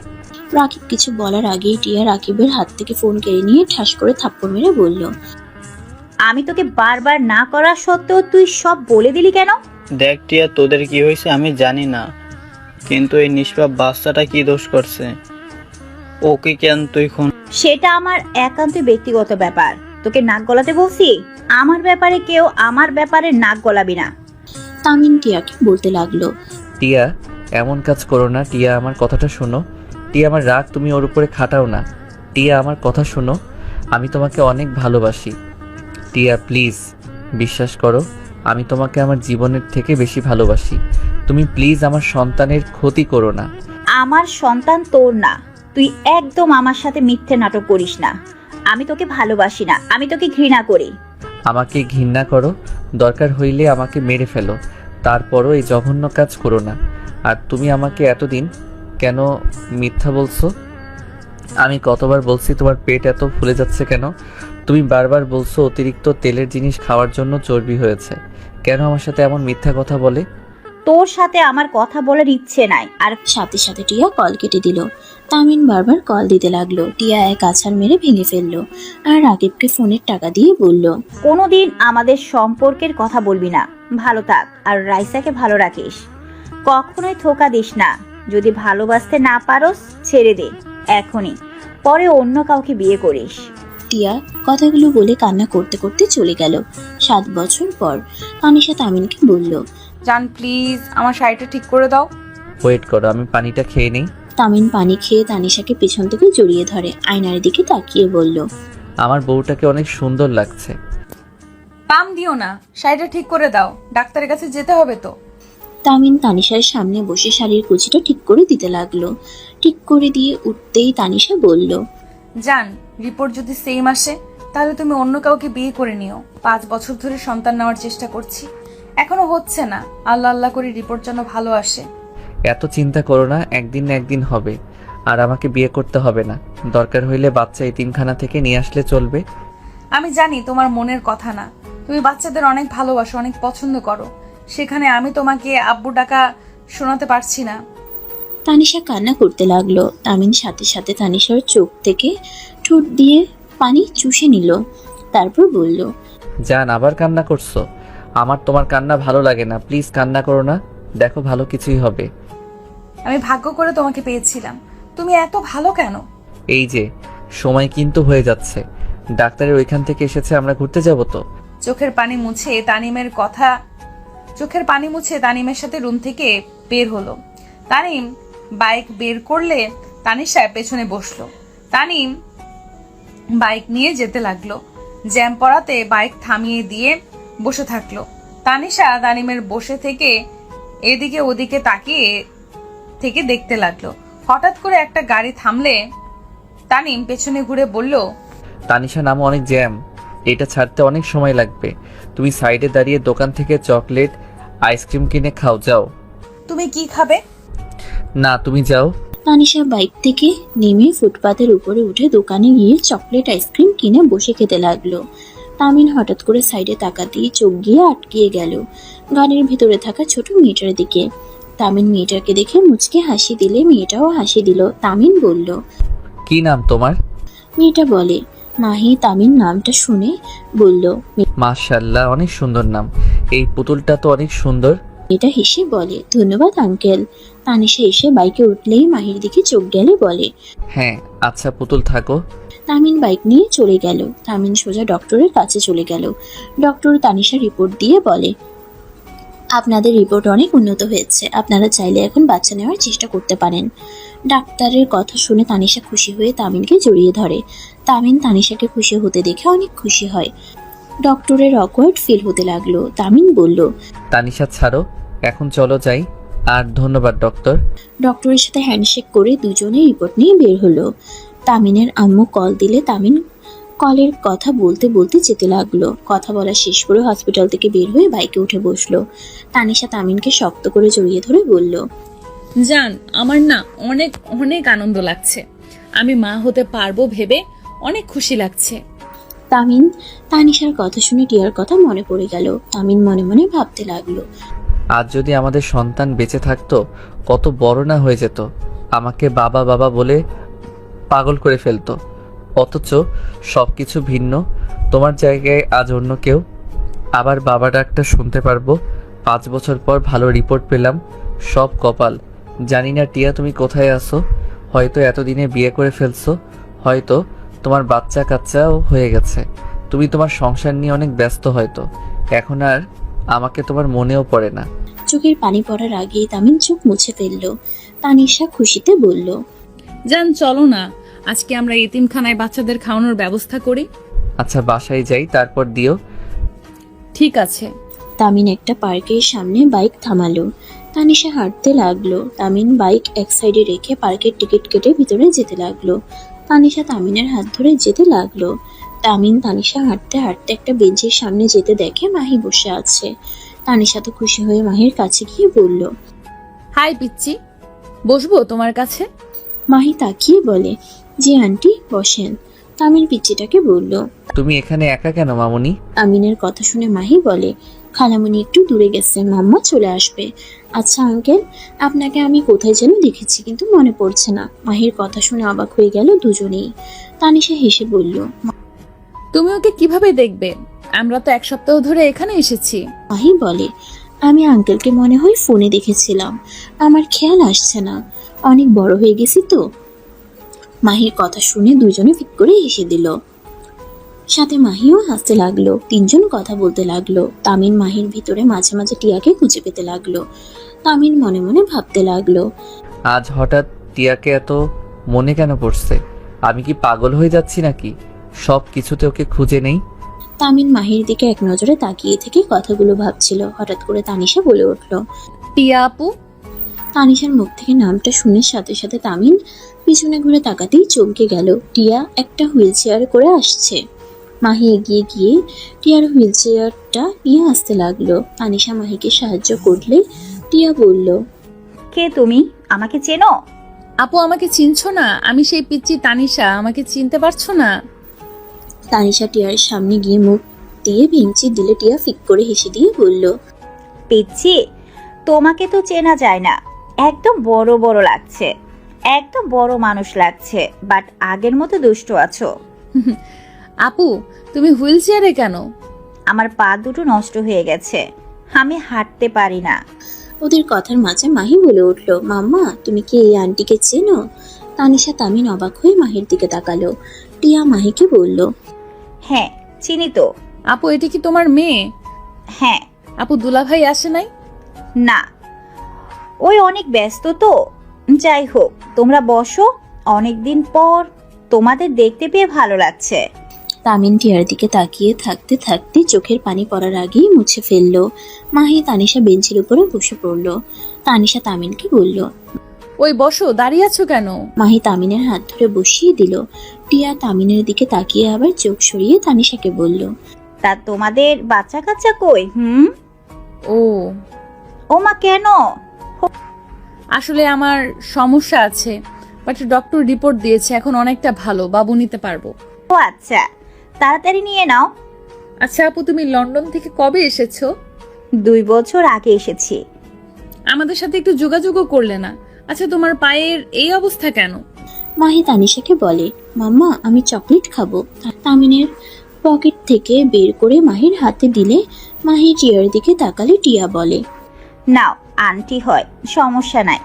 রাকিব কিছু বলার আগেই টিয়া রাকিবের হাত থেকে ফোন কেড়ে নিয়ে ঠাস করে থাপ্পড় মেরে বলল, আমি তোকে বারবার না করা সত্ত্বেও তুই সব বলে দিলি কেন? দেখ টিয়া, তোদের কি হয়েছে আমি জানি না, কিন্তু এই নিষ্পাপ বাচ্চাটা কি দোষ করছে? ওকে কেন তুই খুন? সেটা আমার একান্ত ব্যক্তিগত ব্যাপার। তোকে নাক গলাতে বলছি? আমার ব্যাপারে কেউ আমার ব্যাপারে নাক গলাবি না। তামিন টিয়াকে বলতে লাগলো, টিয়া, এমন কাজ করো না। টিয়া, আমার কথাটা শোনো। টিয়া, আমার রাগ তুমি ওর উপরে খাটাও না। টিয়া, আমার কথা শোনো। আমি তোমাকে অনেক ভালোবাসি। টিয়া প্লিজ বিশ্বাস করো, আমি তোমাকে আমার জীবনের থেকে বেশি ভালোবাসি। তুমি প্লিজ আমার সন্তানের ক্ষতি করো না। আমার সন্তান তোর না। তুই একদম আমার সাথে মিথ্যে নাটক করিস না। আমি তোকে ভালোবাসি না, আমি তোকে ঘৃণা করি। আমাকে ঘৃণা করো, দরকার হইলে আমাকে মেরে ফেলো, তারপরও এই জঘন্য কাজ করো না। আর তুমি আমাকে এতদিন কেন মিথ্যা বলছো? আমি কতবার বলছি তোমার পেট এত ফুলে যাচ্ছে কেন? তুমি বারবার বলছো অতিরিক্ত তেলের জিনিস খাওয়ার জন্য চর্বি হয়েছে। কেন আমার সাথে এমন মিথ্যা কথা বলে? তোর সাথে আমার কথা বলার ইচ্ছে নাই। আর সাথে সাথে টিয়া কল কেটে দিল। তামিন বারবার কল দিতে লাগলো। টিয়া এক আছাড় মেরে ভেঙে ফেললো আর রাকিবকে ফোনের টাকা দিয়ে বলল, কোনোদিন আমাদের সম্পর্কের কথা বলবি না। ভালো থাক, আর রাইসাকে ভালো রাখিস। কখনোই ধোঁকা দিস না। যদি ভালোবাসতে না পারোস ছেড়ে দে এখনই, পরে অন্য কাউকে বিয়ে করিস। টিয়া কথাগুলো বলে কান্না করতে করতে চলে গেল। 7 বছর পর তানিশা তামিনকে বলল, জান প্লিজ আমার শাড়িটা ঠিক করে দাও। ওয়েট করো, আমি পানিটা খেয়ে নিই। তামিন পানি খেয়ে তানিশাকে পেছন থেকে জড়িয়ে ধরে আয়নার দিকে তাকিয়ে বলল, আমার বউটাকে অনেক সুন্দর লাগছে। পাম দিও না, শাড়িটা ঠিক করে দাও, ডাক্তারের কাছে যেতে হবে তো। তামিন তানিশার সামনে বসে শাড়ির কুচিটা ঠিক করে দিতে লাগলো। ঠিক করে দিয়ে উঠতেই তানিশা বলল, জান, রিপোর্ট যদি সেম আসে তাহলে তুমি অন্য কাউকে বিয়ে করে নিও। 5 বছর ধরে সন্তান নেওয়ার চেষ্টা করছি, এখনো হচ্ছে না। আল্লাহ আল্লাহ করে রিপোর্ট যেন ভালো আসে। এত চিন্তা করো না, একদিন না একদিন হবে। আর আমাকে বিয়ে করতে হবে না, দরকার হইলে বাচ্চা এতিমখানা থেকে নিয়ে আসলে চলবে। আমি জানি তোমার মনের কথা না, তুমি বাচ্চাদের অনেক ভালোবাসো, অনেক পছন্দ করো। সেখানে আমি তোমাকে আব্বু ডাকা শোনাতে পারছি না। তানিশা কান্না করতে লাগলো। তামিন সাথে সাথে তানিশার চোখ থেকে ঠোঁট দিয়ে পানি চুষে নিল। তারপর বলল, জান, আবার কান্না করছো? আমার তোমার কান্না ভালো লাগে না, প্লিজ কান্না করো না। দেখো ভালো কিছুই হবে। আমি ভাগ্য করে তোমাকে পেয়েছিলাম, তুমি এত ভালো কেন? এই যে সময় কিন্তু হয়ে যাচ্ছে, ডাক্তারের ওইখান থেকে এসেছে, আমরা ঘুরতে যাব তো। চোখের পানি মুছে তানিমের সাথে রুম থেকে বের হলো। তানিম বাইক বের করলে তানিশা পেছনে বসলো। তানিম বাইক নিয়ে যেতে লাগলো। জ্যাম পড়াতে বাইক থামিয়ে দিয়ে বসে থাকলো। তানিশা তানিমের বসে থেকে এদিকে ওদিকে তাকিয়ে থেকে দেখতে লাগলো। হঠাৎ করে একটা গাড়ি থামলে তানিম পেছনে ঘুরে বলল, তানিশা নামে অনেক জ্যাম, এটা ছাড়তে অনেক সময় লাগবে। তুমি সাইডে দাঁড়িয়ে দোকান থেকে চকলেট আইসক্রিম কিনে খাও, যাও। তুমি কি খাবে? না, তুমি যাও। তানিশা বাইক থেকে নেমে ফুটপাতের উপরে উঠে দোকানে গিয়ে চকলেট আইসক্রিম কিনে বসে খেতে লাগলো। তামিন হঠাৎ করে সাইডে তাকাতেই চোখ গিয়ে আটকিয়ে গেল গাড়ির ভিতরে থাকা ছোট মেয়েটার দিকে। তামিন মেয়েটাকে দেখে মুচকে হাসি দিলে মেয়েটাও হাসি দিল। তামিন বলল, কি নাম তোমার? মেয়েটা বলে। মাহি তামিন নামটা শুনে বলল, মাশাআল্লাহ, অনেক সুন্দর নাম। এই পুতুলটা তো অনেক সুন্দর। মেয়েটা হেসে বলে, ধন্যবাদ আঙ্কেল। তানিশা এসে বাইকে উঠলেই মাহির দিকে চোখ গেলে বলে, হ্যাঁ আচ্ছা পুতুল থাকো। তামিন বাইক নিয়ে চলে গেল। তামিন সোজা ডক্টরের কাছে চলে গেল। ডক্টর তানিশার রিপোর্ট দিয়ে বলে, আপনাদের রিপোর্ট অনেক উন্নত হয়েছে, আপনারা চাইলে এখন বাচ্চা নেওয়ার চেষ্টা করতে পারেন। ডাক্তারের কথা শুনে তানিশা খুশি হয়ে তামিনকে জড়িয়ে ধরে। তামিন তানিশাকে খুশি হতে দেখে অনেক খুশি হয়। ডক্টরের অকওয়ার্ড ফিল হতে লাগলো। তামিন বলল, তানিশা ছাড়ো, এখন চলো যাই। আর ধন্যবাদ ডক্টর। ডক্টরের সাথে হ্যান্ডশেক করে দুজনে রিপোর্ট নিয়ে বের হলো। তামিনের আম্মু কল দিলে তামিন কলের কথা বলতে বলতে যেতে লাগলো। কথা বলা শেষ করে হসপিটাল থেকে বের হয়ে বাইকে উঠে বসলো। তানিশা তামিনকে শক্ত করে জড়িয়ে ধরে বলল, জান, আমার না অনেক অনেক আনন্দ লাগছে। আমি মা হতে পারবো ভেবে অনেক খুশি লাগছে। তামিন তানিশার কথা শুনে টিয়ার কথা মনে পড়ে গেল। তামিন মনে মনে ভাবতে লাগলো, আজ যদি আমাদের সন্তান বেঁচে থাকতো কত বড় না হয়ে যেত, আমাকে বাবা বাবা বলে পাগল করে ফেলতো। অথচ সবকিছু ভিন্ন, তোমার জায়গায় আজ অন্য কেউ। আবার বাবা ডাকটা শুনতে পারবো। 5 বছর পর ভালো রিপোর্ট পেলাম, সব কপাল। জানি না টিয়া তুমি কোথায় আছো, হয়তো এতদিনে বিয়ে করে ফেলছো, হয়তো তোমার বাচ্চা কাচ্চাও হয়ে গেছে। তুমি তোমার সংসার নিয়ে অনেক ব্যস্ত, হয়তো এখন আর আমাকে তোমার মনেও পড়ে না। চোখের পানি পড়ার আগেই তামিন চোখ মুছে ফেললো। তানিশা খুশিতে বলল, জান, চলো না আজকে আমরা এতিমখানায় বাচ্চাদের খাওয়ানোর ব্যবস্থা করি। আচ্ছা বাসায় যাই, তারপর দিও। ঠিক আছে। তামিন একটা পার্কের সামনে বাইক থামালো। তানিশা হাঁটতে লাগলো। তামিন বাইক এক সাইডে রেখে পার্কের টিকিট কেটে ভিতরে যেতে লাগলো। তানিশা তামিনের হাত ধরে যেতে লাগলো। তামিন তানিশা হাঁটতে হাঁটতে একটা বেঞ্চের সামনে যেতে দেখে মাহি বসে আছে। তানিশা তো খুশি হয়ে মাহির কাছে গিয়ে বলল, হাই পিচ্চি, বসবো তোমার কাছে? মাহি তাকিয়ে বলে, জি আন্টি বসেন। তামিন পিচ্চিটাকে বলল। তুমি এখানে একা কেন মামুনি? আমিনের কথা শুনে মাহি বলে, খালামণি একটু দূরে গেছে, মাম্মা চলে আসবে। আচ্ছা আঙ্কেল, আপনাকে আমি কোথায় যেন দেখেছি কিন্তু মনে পড়ছে না। মাহির কথা শুনে অবাক হয়ে গেল দুজনেই। তানিশা হেসে বলল, তুমি ওকে কিভাবে দেখবে? আমরা তো 1 সপ্তাহ ধরে এখানে এসেছি। মাহি বলে, আমি আঙ্কেলকে মনে হয় ফোনে দেখেছিলাম, আমার খেয়াল আসছে না, অনেক বড় হয়ে গেছি তো। মাহির কথা শুনে দুজনে ফিক করে হেসে দিল। সাথে মাহিও হাসতে লাগলো। তিনজন কথা বলতে লাগলো। তামিন মাহির ভিতরে মাঝে মাঝে টিয়াকে খুঁজে পেতে লাগলো। তামিন মনে মনে ভাবতে লাগলো, আজ হঠাৎ টিয়াকে এত মনে কেন পড়ছে? আমি কি পাগল হয়ে যাচ্ছি নাকি? সব কিছুতে ওকে খুঁজে নেই। তামিন মাহির দিকে এক নজরে তাকিয়ে থেকে কথাগুলো ভাবছিল। হঠাৎ করে তানিশা বলে উঠল, টিয়া আপু। তানিশার মুখ থেকে নামটা শুনে সাথে সাথে তামিন পিছনে ঘুরে তাকাতেই চমকে গেল। টিয়া একটা হুইল চেয়ার করে আসছে। মাহি এগিয়ে গিয়ে টিয়ার হুইল চেয়ারটা নিয়ে আসতে লাগলো। তানিশা মাহিকে সাহায্য করলে টিয়া বলল, কে তুমি? আমাকে চেনো? আপু, আমাকে চিনছো না? আমি সেই পিচ্চি তানিশা, আমাকে চিনতে পারছো না? তানিশা টিয়ার সামনে গিয়ে মুখ দিয়ে ভেঙচি দিলে টিয়া ফিক করে হেসে দিয়ে বলল, পিচ্ছি, তোমাকে তো চেনা যায় না। একদম বড় বড় লাগছে, একদম বড় মানুষ লাগছে, বাট আগের মতো দুষ্ট আছো। আপু, তুমি হুইল চেয়ারে কেন? আমার পা দুটো নষ্ট হয়ে গেছে, আমি হাঁটতে পারি না। ওদের কথার মাঝে মাহি বলে উঠল, মাম্মা তুমি কি এই আন্টিকে চেনো? তানিশা তামিন অবাক হয়ে মাহির দিকে তাকালো। টিয়া মাহিকে বলল, হ্যাঁ চিনি তো। আপু, এটা কি তোমার মেয়ে? হ্যাঁ। আপু, দুলাভাই আসে নাই? না, ওই অনেক ব্যস্ত তো। যাই হোক, তোমরা বসো, অনেকদিন পর তোমাদের দেখতে পেয়ে ভালো লাগছে। তামিন টিয়ার দিকে তাকিয়ে থাকতে থাকতে চোখের পানি পড়ার আগেই মুছে ফেললো। মাহি তানিশা বেঞ্চের উপরে বসে পড়ল। তানিশা তামিনকে বলল। ওই বসো, দাঁড়িয়ে আছো কেন? মাহি তামিনের হাত ধরে বসিয়ে দিল। টিয়া তামিনের দিকে তাকিয়ে আবার চোখ সরিয়ে তানিশাকে বলল। তা তোমাদের বাচ্চা কাচ্চা কই? ও ও মা, কেন? আসলে আমার সমস্যা আছে, বাট ডক্টর রিপোর্ট দিয়েছে এখন অনেকটা ভালো, বাবু নিতে পারবো। ও আচ্ছা, তাড়াতাড়ি নিয়ে নাও। আচ্ছা আপু, তুমি লন্ডন থেকে কবে এসেছো? 2 বছর আগে এসেছি। আমাদের সাথে একটু যোগাযোগও করলে না। আচ্ছা তোমার পায়ের এই অবস্থা কেন? মাহি তানিশাকে বলে, মাম্মা আমি চকলেট খাবো। তামিনের পকেট থেকে বের করে মাহির হাতে দিলে মাহি টিয়ার দিকে তাকালে টিয়া বলে, নাও, আন্টি হয়, সমস্যা নাই।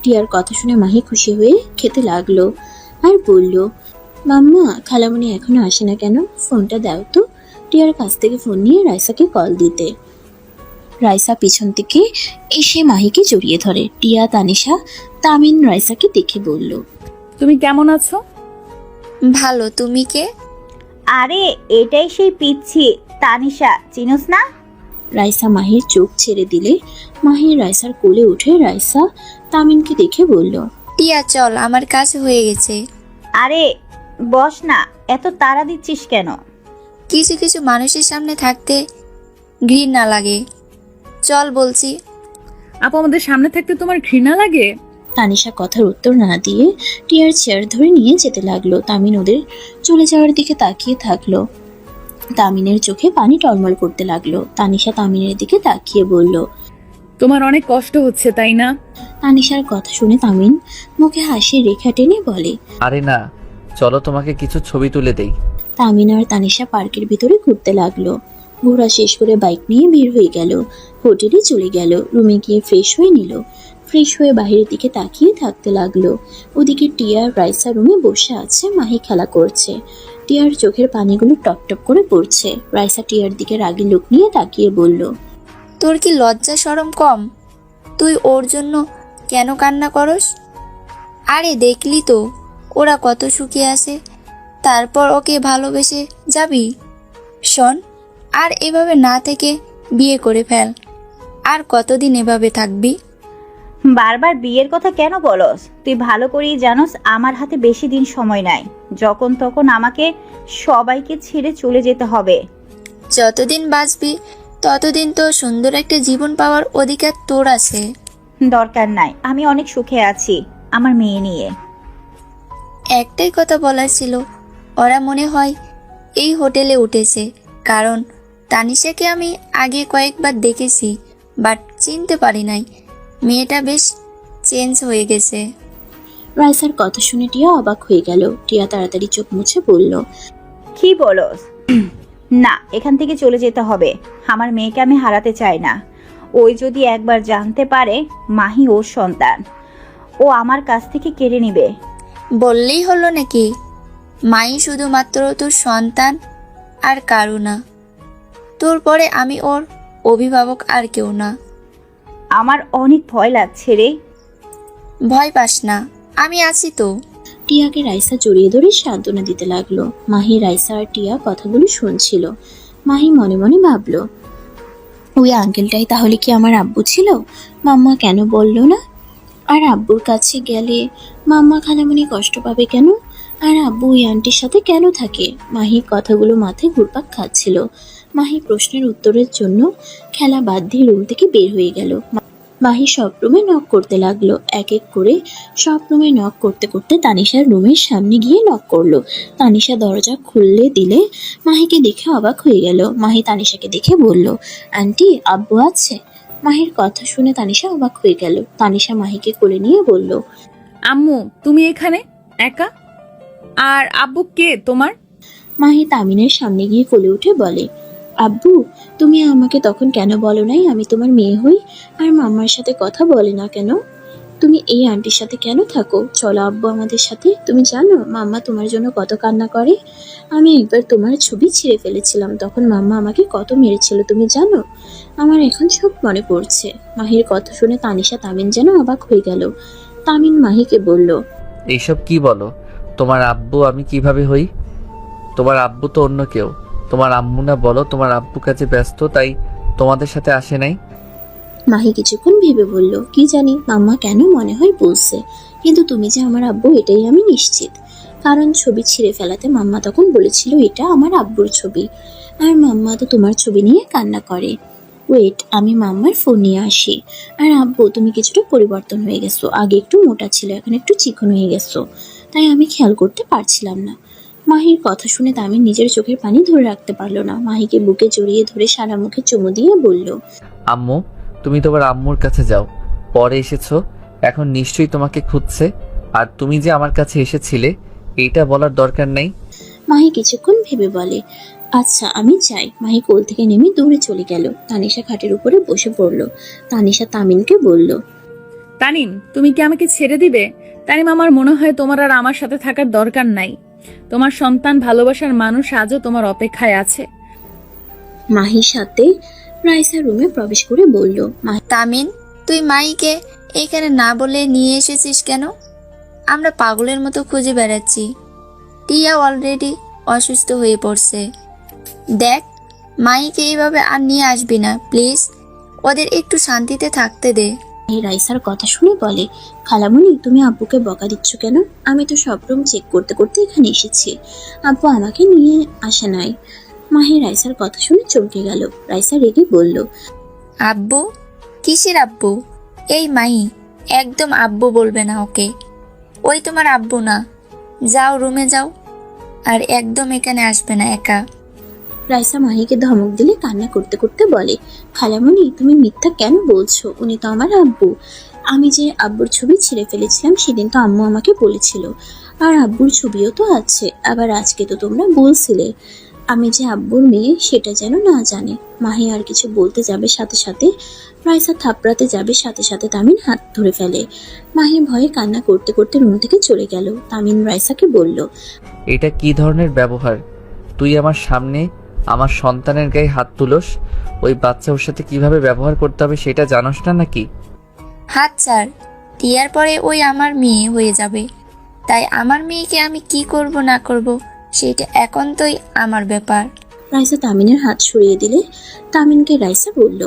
টিয়ার কথা শুনে মাহি খুশি হয়ে খেতে লাগলো আর বলল, মাম্মা খালামণি এখনো আসে না কেন? ফোনটা দাও তো। টিয়ার কাছ থেকে ফোন নিয়ে রাইসাকে কল দিতে রাইসা পিছন থেকে এসে মাহিকে জড়িয়ে ধরে। টিয়া তানিশা তামিন রাইসাকে দেখে বলল, তুমি কেমন আছো? ভালো, তুমি কে? আরে এটাই সেই পিচ্ছি তানিশা, চিনোস না? রাইসা মাহির চোখ ছেড়ে দিলে মাহি রাইসার কোলে উঠে রাইসা তামিনকে দেখে বলল, টিয়া চল, আমার কাজ হয়ে গেছে। আরে বস না, এত তাড়া দিচ্ছিস কেন? কিছু কিছু মানুষের সামনে থাকতে ঘৃণা লাগে। চল বলছি। আপু আমাদের সামনে থাকতে তোমার ঘৃণা লাগে? তানিশা কথার উত্তর না দিয়ে টিয়ার চেয়ার ধরে নিয়ে যেতে লাগলো। তামিন ওদের চলে যাওয়ার দিকে তাকিয়ে থাকলো। তামিনের চোখে পানি টলমল করতে লাগলো। তানিশা তামিনের দিকে তাকিয়ে বলল, তোমার অনেক কষ্ট হচ্ছে তাই না? তানিশার কথা শুনে তামিন মুখে হাসির রেখা টেনে বলে, আরে না, চলো তোমাকে কিছু ছবি তুলে দেই। তামিন আর তানিশা পার্কের ভিতরে ঘুরতে লাগলো। ঘোরা শেষ করে বাইক নিয়ে বের হয়ে গেল। হোটেলে চলে গেল। রুমে গিয়ে ফ্রেশ হয়ে নিল। ফ্রেশ হয়ে বাইরের দিকে তাকিয়ে থাকতে লাগলো। ওদিকে টিয়া রাইসা রুমে বসে আছে, মাহি খেলা করছে। টিয়ার চোখের পানিগুলো টপ টপ করে পড়ছে। রাইসা টিয়ার দিকে রাগী লোক নিয়ে তাকিয়ে বলল, তোর কি লজ্জা শরম কম? তুই ওর জন্য কেন কান্না করস? আরে দেখলি তো ওরা কত সুখে আছে, তারপর ওকে ভালোবেসে যাবি? শোন, আর এভাবে না থেকে বিয়ে করে ফেল। আর কতদিন এভাবে থাকবি? বারবার বিয়ের কথা কেন বলস? তুই ভালো করেই জানোস আমার হাতে বেশি দিন সময় নাই। যখন তখন আমাকে সবাইকে ছেড়ে চলে যেতে হবে। যতদিন বাঁচবি ততদিন তো সুন্দর একটা জীবন পাওয়ার অধিকার তোর আছে। দরকার নাই, আমি অনেক সুখে আছি আমার মেয়ে নিয়ে। একটাই কথা বলার ছিল, ওরা মনে হয় এই হোটেলে উঠেছে, কারণ তানিশাকে আমি আগে কয়েকবার দেখেছি, বাট চিনতে পারি নাই। মেয়েটা বেশ চেঞ্জ হয়ে গেছে। রাইসার কথা শুনে টিয়া অবাক হয়ে গেল। টিয়া তাড়াতাড়ি চোখ মুছে বলল, কি বলস? না, এখান থেকে চলে যেতে হবে। আমার মেয়েকে আমি হারাতে চাই না। ওই যদি একবার জানতে পারে মাহি ওর সন্তান, ও আমার কাছ থেকে কেড়ে নিবে। বললেই হলো নাকি? মাই শুধুমাত্র তোর সন্তান আর কারু না। তোর পরে আমি ওর অভিভাবক আর কেউ না। আমার অনেক ভয় লাগছে রে। ভয় পাস না, আমি আছি তো। টিয়াকে রাইসা জড়িয়ে ধরে সান্ত্বনা দিতে লাগলো। মাহি রাইসা আর টিয়া কথাগুলো শুনছিল। মাহি মনে মনে ভাবলো, ওই আঙ্কেলটাই তাহলে কি আমার আব্বু ছিল? মাম্মা কেন বলল না? আর আব্বুর কাছে গেলে মাম্মা খালামণি কষ্ট পাবে কেন? আর আব্বু ওই আন্টির সাথে কেন থাকে? মাহি কথাগুলো মাথায় ঘুরপাক খাচ্ছিল। মাহি প্রশ্নের উত্তরের জন্য খেলা বাদ দিয়ে রুম থেকে বের হয়ে গেল। মাহি সব রুমে নক করতে লাগলো। এক এক করে সব রুমে নক করতে করতে তানিশার রুমের সামনে গিয়ে নক করলো। তানিশা দরজা খুললে দিলে মাহিকে দেখে অবাক হয়ে গেল। মাহি তানিশাকে দেখে বলল, আন্টি আব্বু আছে? মাহির কথা শুনে তানিশা অবাক হয়ে গেল। তানিশা মাহিকে কোলে নিয়ে বলল, আম্মু তুমি এখানে একা? আর আব্বু কে তোমার? মাহি তামিনের সামনে গিয়ে কোলে উঠে বলে, আব্বু তুমি আমাকে তখন কেন বলো নাই আমি তোমার মেয়ে হই? আর মাম্মার সাথে কথা বলে না কেন? তুমি এই আন্টির সাথে কেন থাকো? চলো আব্বু আমাদের সাথে। তুমি জানো মাম্মা তোমার জন্য কত কান্না করে? আমি একবার তোমার ছবি ছিঁড়ে ফেলেছিলাম, তখন মাম্মা আমাকে কত মেরেছিল তুমি জানো? আমার এখন সব মনে পড়ছে। মাহির কথা শুনে তানিশা তামিন যেন অবাক হয়ে গেল। তামিন মাহিকে বলল, এইসব কি বলো? তোমার আব্বু আমি কিভাবে হই? তোমার আব্বু তো অন্য কেউ। তোমার আম্মু না বলো? তোমার আব্বু কাজে ব্যস্ত, তাই তোমাদের সাথে আসে নাই। মাহি কিছুক্ষণ ভেবে বলল, কি জানি মাম্মা কেন মনে হয় বলছে, কিন্তু তুমি যে আমার আব্বু এটাই আমি নিশ্চিত। কারণ ছবি ছিঁড়ে ফেলাতে মাম্মা তখন বলেছিল এটা আমার আব্বুর ছবি, আর মাম্মা তো তোমার ছবি নিয়ে কান্না করে। ওয়েট, আমি মাম্মার ফোন নিয়ে আসি। আর আব্বু, তুমি কিছুটা পরিবর্তন হয়ে গেছো, আগে একটু মোটা ছিল, এখন একটু চিকন হয়ে গেছো, তাই আমি খেয়াল করতে পারছিলাম না। মাহির কথা শুনে তামিন নিজের চোখের পানি ধরে রাখতে পারলো না। মাহিকে বুকে জড়িয়ে ধরে সারা মুখে চুমু দিয়ে বলল, আম্মু, তুমি তোমার আম্মুর কাছে যাও। পরে এসেছো, এখন নিশ্চয়ই তোমাকে খুঁজছে। আর তুমি যে আমার কাছে এসেছিলে এইটা বলার দরকার নেই। মাহি কিছুক্ষণ ভেবে বলে, আচ্ছা আমি যাই। মাহি কোল থেকে নেমে দৌড়ে চলে গেল। তানিশা খাটের উপরে বসে পড়ল। তানিশা তামিনকে বলল, তানিম, তুমি কি আমাকে ছেড়ে দিবে? তানিম, আমার মনে হয় তোমার আর আমার সাথে থাকার দরকার নাই। তোমার সন্তান, ভালোবাসার মানুষ আজও তোমার অপেক্ষায় আছে। মাহির সাথে রাইসা রুমে প্রবেশ করে বলল, তামিন, তুই মাইকে এখানে না বলে নিয়ে এসেছিস কেন? আমরা পাগলের মতো খুঁজে বেড়াচ্ছি। টিয়া অলরেডি অসুস্থ হয়ে পড়ছে। দেখ, মাইকে এইভাবে আর নিয়ে আসবি না প্লিজ। ওদের একটু শান্তিতে থাকতে দে। রাইসার কথা শুনে বলে, খালামণি তুমি আব্বুকে বকা দিচ্ছ কেন? আমি তো সব রুম চেক করতে করতে এখানে এসেছি, আব্বু আমাকে নিয়ে আসে নাই। মাহি রাইসার কথা শুনে চমকে গেল। রাইসা রেগে বলল, আব্বু? কিসের আব্বু? এই মাই, একদম আব্বু বলবে না ওকে। ওই তোমার আব্বু না। যাও রুমে যাও, আর একদম এখানে আসবে না একা। রাইসা মাহিকে ধমক দিলে কান্না করতে করতে বলে, খালামণি তুমি মিথ্যা কেন বলছো? উনি তো আমার আব্বু। আমি যে আব্বুর ছবি ছিঁড়ে ফেলেছিলাম সেদিন তো আম্মু আমাকে বলেছিল, আর আব্বুর ছবিও তো আছে। আবার আজকে তো তোমরা বলছিলে আমি যে আব্বুর মেয়ে, সেটা যেন না জানে। মাহি আর কিছু বলতে যাবে সাথে সাথে রাইসা থাপড়াতে যাবে, সাথে সাথে তামিন হাত ধরে ফেলে। মাহি ভয়ে কান্না করতে করতে রুম থেকে চলে গেল। তামিন রাইসাকে বলল, এটা কি ধরনের ব্যবহার? তুই আমার সামনে আমার সন্তানের গায়ে হাত তুলোস? ওই বাচ্চা ওর সাথে কিভাবে ব্যবহার করতে হবে সেটা জানোস না নাকি? হাত ছাড়। টিয়ার পরে ওই আমার মেয়ে হয়ে যাবে, তাই আমার মেয়েকে আমি কি করব না করব সেটা একান্তই আমার ব্যাপার। রাইসা তামিনের হাত সরিয়ে দিলে তামিনকে রাইসা বলল,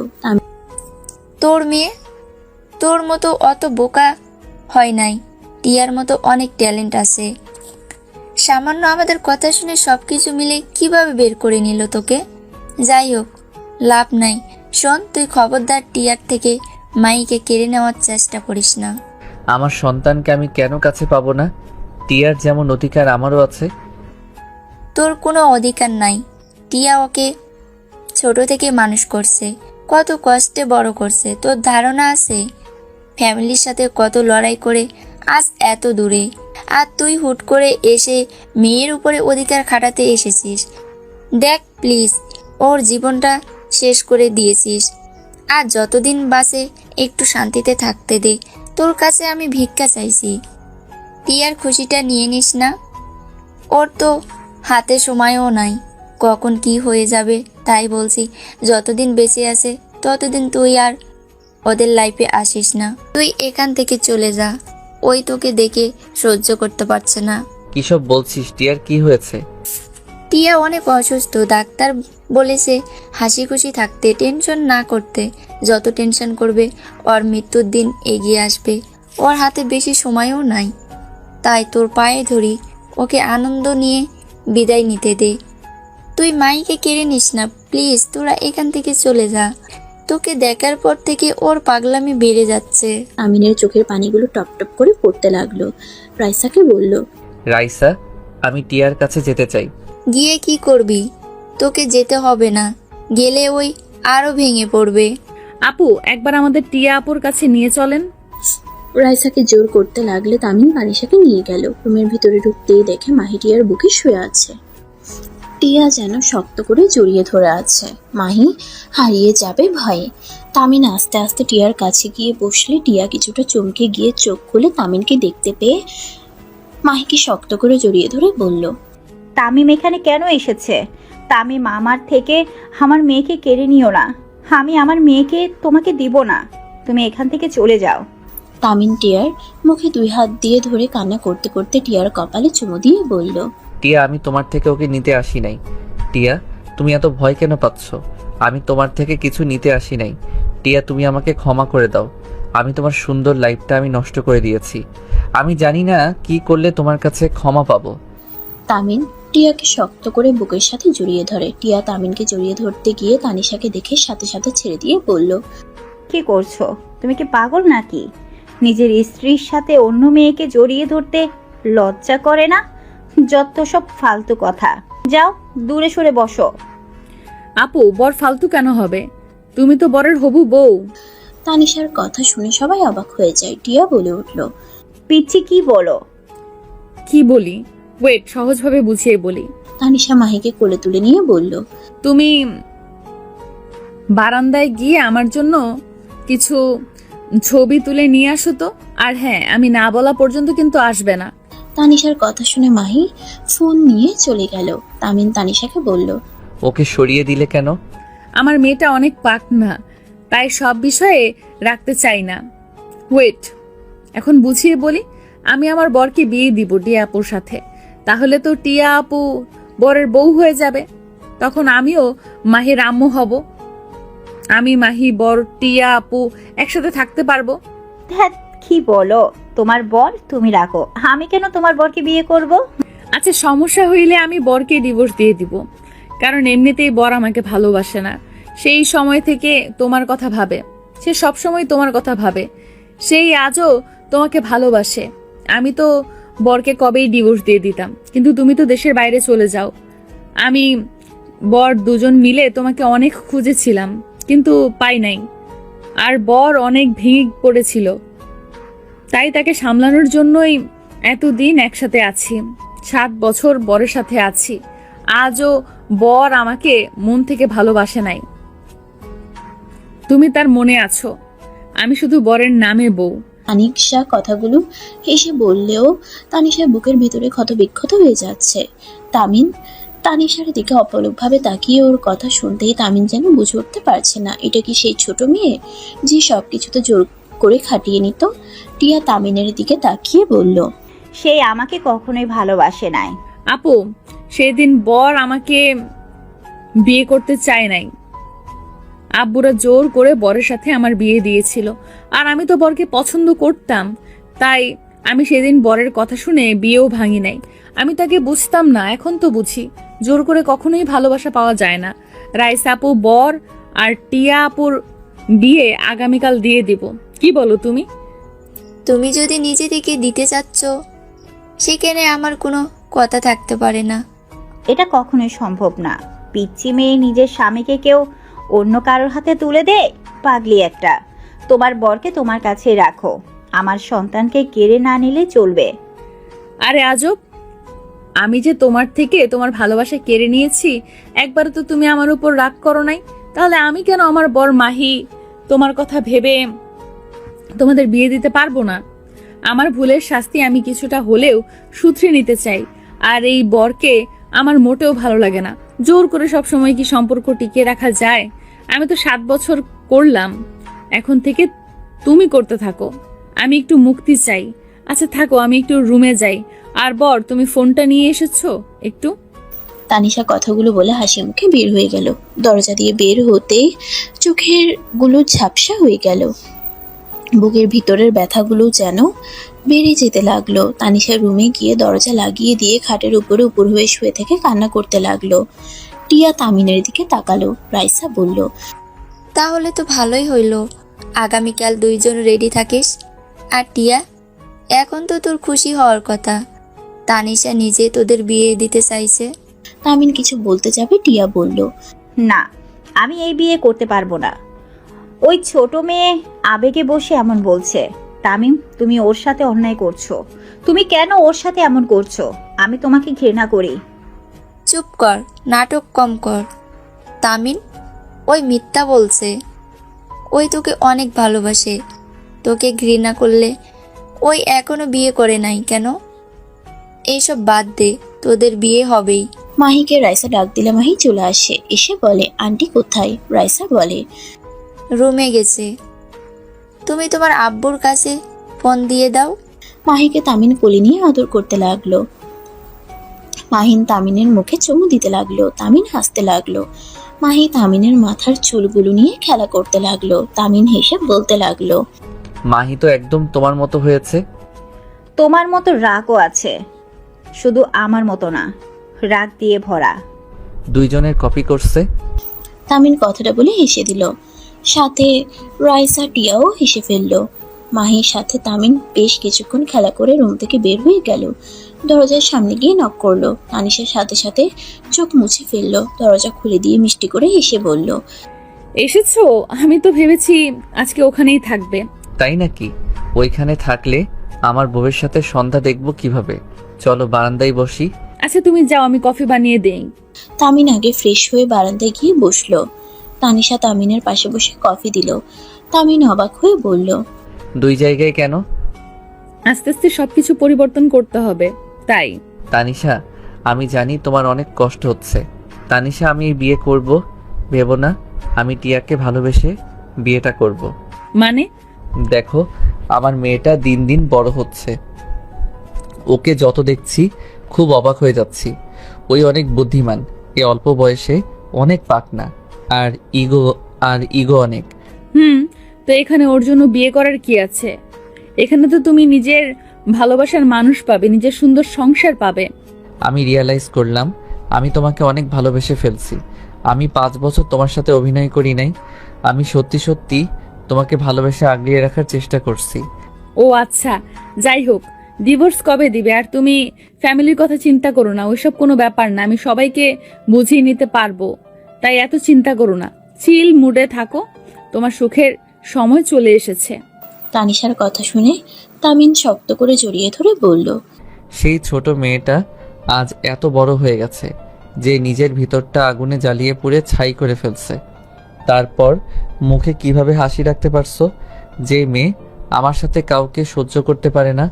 তোর মেয়ে তোর মতো অত বোকা হয় নাই। টিয়ার মতো অনেক ট্যালেন্ট আছে। সামান্য আমাদের কথা শুনে সবকিছু মিলে কিভাবে বের করে নিল তোকে? যাই হোক, লাভ নাই। শোন, তুই খবরদার টিয়ার থেকে মাইকে কেড়ে নেওয়ার চেষ্টা করিস না। আমার সন্তানকে আমি কেন কাছে পাবো না? টিয়ার যেমন অধিকার আমারও আছে। তোর কোনো অধিকার নাই। টিয়া ওকে ছোট থেকে মানুষ করছে, কত কষ্টে বড় করছে। তোর ধারণা আছে ফ্যামিলির সাথে কত লড়াই করে আজ এত দূরে, আর তুই হুট করে এসে মেয়ের উপরে অধিকার খাটাতে এসেছিস। দেখ প্লিজ, ওর জীবনটা শেষ করে দিয়েছিস। আর যতদিন বাঁচে একটু শান্তিতে থাকতে দে। তোর কাছে আমি ভিক্ষা চাইছি। টিয়ার খুশিটা নিয়ে নিস না। ওর তো হাতে সময়ও নাই, কখন কি হয়ে যাবে। তাই বলছি, যতদিন বেঁচে আছে ততদিন তুই আর ওদের লাইফে আসিস না। তুই এখান থেকে চলে যা। ওই তোকে দেখে সহ্য করতে পারছে না। কিসব বলছিস? টিয়ার কি হয়েছে? টিয়া অনেক অসুস্থ। ডাক্তার বলেছে হাসি খুশি থাকতে, টেনশন না করতে। যত টেনশন করবে ওর মৃত্যুর দিন এগিয়ে আসবে। ওর হাতে বেশি সময়ও নাই। তাই তোর পায়ে ধরি, ওকে আনন্দ নিয়ে বিদায় নিতে দে। তুই মাইকে কেড়ে নিস না প্লিজ। তোরা এখান থেকে চলে যা। তোকে দেখার পর থেকে ওর পাগলামি বেড়ে যাচ্ছে। আমিনের চোখের পানিগুলো টপ টপ করে পড়তে লাগলো। রাইসাকে বলল, রাইসা, আমি টিয়ার কাছে যেতে চাই। গিয়ে কি করবি? তোকে যেতে হবে না। গেলে ওই আরো ভেঙে পড়বে। আপু, একবার আমাদের টিয়া আপুর কাছে নিয়ে চলেন। রাইসাকে জোর করতে লাগলে তামিন তানিশাকে নিয়ে গেল। রুমের ভিতরে ঢুকতেই দেখে মাহি টিয়ার বুকে শুয়ে আছে। টিয়া যেন শক্ত করে জড়িয়ে ধরে আছে। মাহি হারিয়ে যাবে ভয়ে। তামিন আস্তে আস্তে টিয়ার কাছে গিয়ে বসলে টিয়া কিছুটা চমকে গিয়ে চোখ খুলে তামিনকে দেখতে পেয়ে মাহিকে শক্ত করে জড়িয়ে ধরে বলল, তামিম এখানে কেন এসেছে? তামিম আমার থেকে আমার মেয়েকে কেড়ে নিও না। আমি আমার মেয়েকে তোমাকে দিব না। তুমি এখান থেকে চলে যাও। তামিন টিয়ার মুখে 2 হাত দিয়ে ধরে কান্না করতে করতে টিয়ার কপালে চুমু দিয়ে বলল, টিয়া, আমি তোমার থেকে ওকে নিতে আসি নাই। টিয়া, তুমি এত ভয় কেন পাচ্ছ? আমি তোমার থেকে কিছু নিতে আসি নাই। টিয়া, তুমি আমাকে ক্ষমা করে দাও। আমি তোমার সুন্দর লাইফটা আমি নষ্ট করে দিয়েছি। আমি জানি না কি করলে তোমার কাছে ক্ষমা পাবো। তামিন টিয়াকে শক্ত করে বুকের সাথে জড়িয়ে ধরে। টিয়া তামিনকে জড়িয়ে ধরতে গিয়ে তানিশাকে দেখে সাথে সাথে ছেড়ে দিয়ে বলল, কি করছো? তুমি কি পাগল নাকি? নিজের স্ত্রীর সাথে অন্য মেয়েকে জড়িয়ে ধরতে লজ্জা করে না? যত সব ফালতু কথা। যাও, দূরে সরে বসো। আপু, বর ফালতু কেন হবে? তুমি তো বরের হবু বউ। তানিশার কথা শুনে সবাই অবাক হয়ে যায়। টিয়া বলে উঠল, পিচ্ছি, কি বলো? কি বলি? ওয়েট, সহজভাবে বুঝিয়ে বলি। তানিশা মাহিকে কোলে তুলে নিয়ে বলল, তুমি বারান্দায় গিয়ে আমার জন্য কিছু ছবি তুলে নিয়ে আসো তো। আর হ্যাঁ, আমি না বলা পর্যন্ত কিন্তু আসবে না। তানিশার কথা শুনে মাহি ফোন নিয়ে চলে গেল। তামিন তানিশাকে বলল, ওকে সরিয়ে দিলে কেন? আমার মেয়েটা অনেক পাকনা, তাই সব বিষয়ে রাখতে চাই না। ওয়েট, এখন বুঝিয়ে বলি। আমি আমার বরকে বিয়ে দিব টিয়া আপুর সাথে। তাহলে তো টিয়া আপু বরের বউ হয়ে যাবে। তখন আমিও মাহির আম্মু হব। আমি, মাহি, বর, টিয়া আপু একসাথে থাকতে পারবো। ধ্যাৎ, কি বলো? তোমার বর তুমি রাখো, আমি কেন তোমার বরকে বিয়ে করব? আচ্ছা, সমস্যা হইলে আমি বরকে ডিভোর্স দিয়ে দিব। কারণ এমনিতেই বর আমাকে ভালোবাসে না। সেই সময় থেকে তোমার কথা ভাবে। সে সব সময় তোমার কথা ভাবে। সেই আজও তোমাকে ভালোবাসে। আমি তো বরকে কবেই ডিভোর্স দিয়ে দিতাম, কিন্তু তুমি তো দেশের বাইরে চলে যাও। আমি, বর দুজন মিলে তোমাকে অনেক খুঁজেছিলাম, কিন্তু পাই নাই। আর বর অনেক ভেঙে পড়েছিল, তাই তাকে সামলানোর জন্যই এতদিন একসাথে আছি। 7 বছর বরের সাথে আছি। আজও বর আমাকে মন থেকে ভালোবাসে নাই। তুমি তার মনে আছো। আমি শুধু বরের নামে বউ। তানিশা কথাগুলো হেসে বললেও তানিশার বুকের ভিতরে ক্ষতবিক্ষত হয়ে যাচ্ছে। তামিন তানিশার দিকে অপলকভাবে তাকিয়ে ওর কথা শুনতেই তামিন যেন বুঝে উঠতে পারছে না, এটা কি সেই ছোট মেয়ে যে সবকিছুতে জোর করে খাটিয়ে নিত? টিয়া তামিনের দিকে তাকিয়ে বলল, সে আমাকে কখনোই ভালোবাসে নাই। আপু, সেদিন বর আমাকে বিয়ে করতে চায় নাই। আব্বুরা জোর করে বরের সাথে আমার বিয়ে দিয়েছিল। আর আমি তো বরকে পছন্দ করতাম, তাই আমি সেদিন বরের কথা শুনে বিয়েও ভাঙি নাই। আমি তাকে বুঝতাম না, এখন তো বুঝি। জোর করে কখনোই ভালোবাসা পাওয়া যায় না। রাইসা আপু, বর আর টিয়া আপুর বিয়ে আগামীকাল দিয়ে দিব। কি বলো তুমি? তুমি যদি নিজে থেকে দিতে চাচ্ছ, সেখানে আমার কোনো কথা থাকতে পারে না। এটা কখনোই সম্ভব না। পিচ্ছি মেয়ে নিজের স্বামীকে কেউ অন্য কারোর হাতে তুলে দেয়? পাগলি একটা। তোমার বরকে তোমার কাছে রাখো, আমার সন্তানকে কেড়ে না নিলে চলবে। আরে আজব! আমি যে তোমার থেকে তোমার ভালোবাসা কেড়ে নিয়েছি, একবার তো তুমি আমার উপর রাগ করো নাই। তাহলে আমি কেন আমার বর মাহি তোমার কথা ভেবে তোমাদের বিয়ে দিতে পারবো না? আমার ভুলের শাস্তি আমি কিছুটা হলেও শুধরে নিতে চাই। আর এই বরকে আমার মোটেও ভালো লাগে না। জোর করে সব সময় কি সম্পর্ক টিকিয়ে রাখা যায়? আমি তো 7 বছর করলাম, এখন থেকে তুমি করতে থাকো। আমি একটু মুক্তি চাই। আচ্ছা থাকো, আমি একটু রুমে যাই। আর বর, তুমি ফোনটা নিয়ে এসেছো একটু? তানিশা কথাগুলো বলে হাসি মুখে বের হয়ে গেল। দরজা দিয়ে বের হতেই চোখের গুলো ঝাপসা হয়ে গেল। বুকের ভিতরের ব্যথাগুলো যেন বেড়ে যেতে লাগলো। তানিশা রুমে গিয়ে দরজা লাগিয়ে দিয়ে খাটের উপরে উপর হয়ে শুয়ে থেকে কান্না করতে লাগলো। টিয়া তামিনের দিকে তাকালো। রাইসা বলল, তাহলে তো ভালোই হইলো। আগামীকাল 2 জন রেডি থাকিস। আর টিয়া, এখন তো তোর খুশি হওয়ার কথা। তানিশা নিজে তোদের বিয়ে দিতে চাইছে। তামিন কিছু বলতে যাবে, টিয়া বলল, না, আমি এই বিয়ে করতে পারবো না। ওই ছোট মেয়ে আবেগে বসে এমন বলছে। তামিম, তুমি ওর সাথে অন্যায় করছো। তুমি কেন ওর সাথে এমন করছো? আমি তোমাকে ঘৃণা করি। চুপ কর, নাটক কম কর। তামিন, ওই মিথ্যা বলছে। ওই তোকে অনেক ভালোবাসে। তোকে ঘৃণা করলে ওই এখনো বিয়ে করে নাই কেন? এইসব বাদ দে, তোদের বিয়ে হবেই। মাহিকে রাইসা ডাক দিলে মাহি চলে আসে। এসে বলে, আন্টি কোথায়? রাইসা বলে, রুমে গেছে। তুমি তোমার আব্বুর কাছে ফোন দিয়ে দাও। মাহিকে তামিন কোলে নিয়ে আদর করতে লাগলো। মাহিন তামিনের মুখে চুমু দিতে লাগলো। তামিন হাসতে লাগলো। মাহি তামিনের মাথার চুলগুলো নিয়ে খেলা করতে লাগলো। তামিন হেসে বলতে লাগলো, মাহি তো একদম তোমার মতো হয়েছে। তোমার মতো রাগও আছে, শুধু আমার মতো না, রাগ দিয়ে ভরা। দুইজনের কপি করছে। তামিন কথাটা বলে হেসে দিল। সাথে রাইসা টিয়াও হেসে ফেলল। মাহির সাথে তামিন বেশ কিছুক্ষণ খেলা করে রুম থেকে বের হয়ে গেল। দরজার সামনে গিয়ে নক করলো। তানিশার সাথে সাথে চোখ মুছে ফেললো। দরজা খুলে দিয়ে মিষ্টি করে হেসে বলল, এসেছো? আমি তো ভেবেছি আজকে ওখানেই থাকবে। তাই নাকি? ওইখানে থাকলে আমার বউয়ের সাথে সন্ধ্যা দেখবো কিভাবে? চলো বারান্দায় বসি। আচ্ছা তুমি যাও, আমি কফি বানিয়ে দেই। তামিন আগে ফ্রেশ হয়ে বারান্দায় গিয়ে বসলো। তানিশা তামিনের পাশে বসে কফি দিল। তামিন অবাক হয়ে বলল, দুই জায়গায় কেন? আস্তে আস্তে সবকিছু পরিবর্তন করতে হবে, তাই। তানিশা, আমি জানি তোমার অনেক কষ্ট হচ্ছে। তানিশা, আমি এই বিয়ে করব ভেবো না। আমি টিয়াকে ভালোবেসে বিয়েটা করব। মানে? দেখো, আমার মেয়েটা দিন দিন বড় হচ্ছে। ওকে যত দেখছি খুব অবাক হয়ে যাচ্ছি। ওই অনেক বুদ্ধিমান, এ অল্প বয়সে অনেক পাকনা, আর ইগো অনেক। তো এখানে ওর জন্য বিয়ে করার কি আছে? এখানে তো তুমি নিজের ভালোবাসার মানুষ পাবে, নিজের সুন্দর সংসার পাবে। আমি রিয়ালাইজ করলাম আমি তোমাকে অনেক ভালোবেসে ফেলছি। আমি 5 বছর তোমার সাথে অভিনয় করি নাই। আমি সত্যি সত্যি তোমাকে ভালোবেসে আগলিয়ে রাখার চেষ্টা করছি। ও আচ্ছা, যাই হোক, ডিভোর্স কবে দিবে? আর তুমি ফ্যামিলির কথা চিন্তা করো না, ওইসব কোনো ব্যাপার না, আমি সবাইকে বুঝিয়ে নিতে পারবো। তাই এত চিন্তা করো না, চিল মুডে থাকো, তোমার সুখের সময় চলে এসেছে। তানিশার কথা শুনে তামিন শক্ত করে জড়িয়ে ধরে বলল, সেই ছোট মেয়েটা আজ এত বড় হয়ে গেছে যে নিজের ভিতরটা আগুনে জ্বালিয়ে পুড়ে ছাই করে ফেলছে। তারপর মুখে কিভাবে হাসি রাখতে পারছো? যে মেয়ে আমার সাথে কাউকে সহ্য করতে পারে না,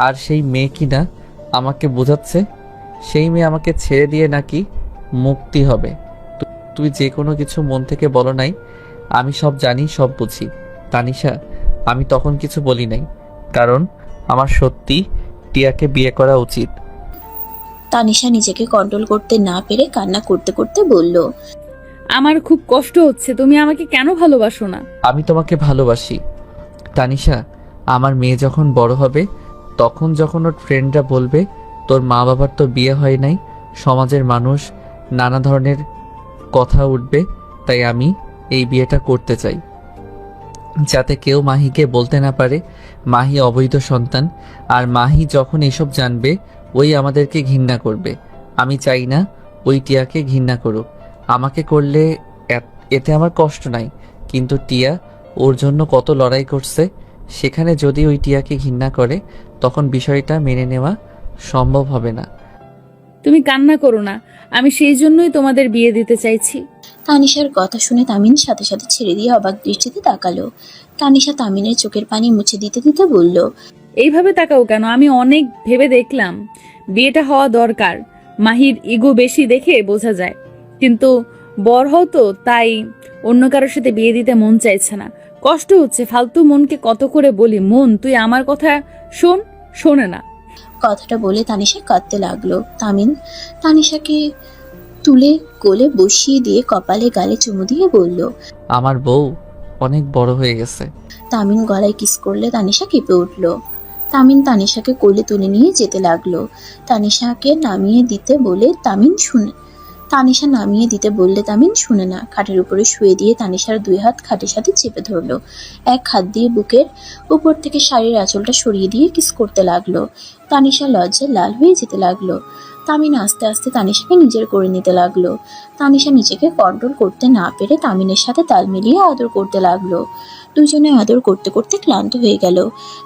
আর সেই মেয়ে কিনা আমাকে বোঝাচ্ছে সেই মেয়ে আমাকে ছেড়ে দিয়ে নাকি মুক্তি হবে। তুই যে কোনো কিছু মন থেকে বলো নাই। আমি সব জানি, সব বুঝি। তানিশা, আমি তখন কিছু বলি নাই, কারণ আমার সত্যি টিয়াকে বিয়ে করা উচিত। তানিশা নিজেকে কন্ট্রোল করতে না পেরে কান্না করতে করতে বলল, আমার খুব কষ্ট হচ্ছে, তুমি আমাকে কেন ভালোবাসো না? আমি তোমাকে ভালোবাসি তানিশা। আমার মেয়ে যখন বড় হবে, তখন যখন ওর ফ্রেন্ডরা বলবে তোর মা বাবার তো বিয়ে হয় নাই, সমাজের মানুষ নানা ধরনের কথা উঠবে, তাই আমি এই বিয়েটা করতে চাই, যাতে কেউ মাহিকে বলতে না পারে মাহি অবৈধ সন্তান। আর মাহি যখন এসব জানবে, ওই আমাদেরকে ঘৃণা করবে। আমি চাই না ওই টিয়াকে ঘৃণা করুক। আমাকে করলে এতে আমার কষ্ট নাই, কিন্তু টিয়া ওর জন্য কত লড়াই করছে। সেখানে যদি ওই টিয়াকে ঘৃণা করে, তখন বিষয়টা মেনে নেওয়া সম্ভব হবে না। তুমি কান্না করো না, আমি সেই জন্যই তোমাদের বিয়ে দিতে চাইছি। তানিশার কথা শুনে তামিন সাথে সাথে ছেড়ে দিয়ে অবাক দৃষ্টিতে তাকালো। তানিশা তামিনের চোখের পানি মুছে দিতে দিতে বলল, এইভাবে তাকাও কেন? আমি অনেক ভেবে দেখলাম বিয়েটা হওয়া দরকার। মাহির ইগো বেশি দেখে বোঝা যায়, কিন্তু বড় হও তো, তাই অন্য কারোর সাথে বিয়ে দিতে মন চাইছে না, কষ্ট হচ্ছে। ফালতু মনকে কত করে বলি, মন তুই আমার কথা শোন, শোনে না। কথাটা বলে তানিশা কাঁদতে লাগলো। তামিন তানিশাকে তুলে কোলে বসিয়ে দিয়ে কপালে গালে চুমু দিয়ে বলল, আমার বউ অনেক বড় হয়ে গেছে। তামিন গলায় কিস করলে তানিশা কেঁপে উঠল। তামিন তানিশাকে কোলে তুলে নিয়ে যেতে লাগলো। তানিশাকে নামিয়ে দিতে বলে তামিন শুনে না। খাটের উপরে শুয়ে দিয়ে তানিশার 2 হাত খাটের সাথে চেপে ধরলো। এক হাত দিয়ে বুকের উপর থেকে শাড়ির আঁচলটা সরিয়ে দিয়ে কিস করতে লাগলো। তানিশা লজ্জায় লাল হয়ে যেতে লাগলো। তামিন আস্তে আস্তে তানিশাকে নিজের করে নিতে লাগলো। তানিশা নিজেকে কন্ট্রোল করতে না পেরে তামিনের সাথে তাল মিলিয়ে আদর করতে লাগলো। দুজনে আদর করতে করতে ক্লান্ত হয়ে গেল।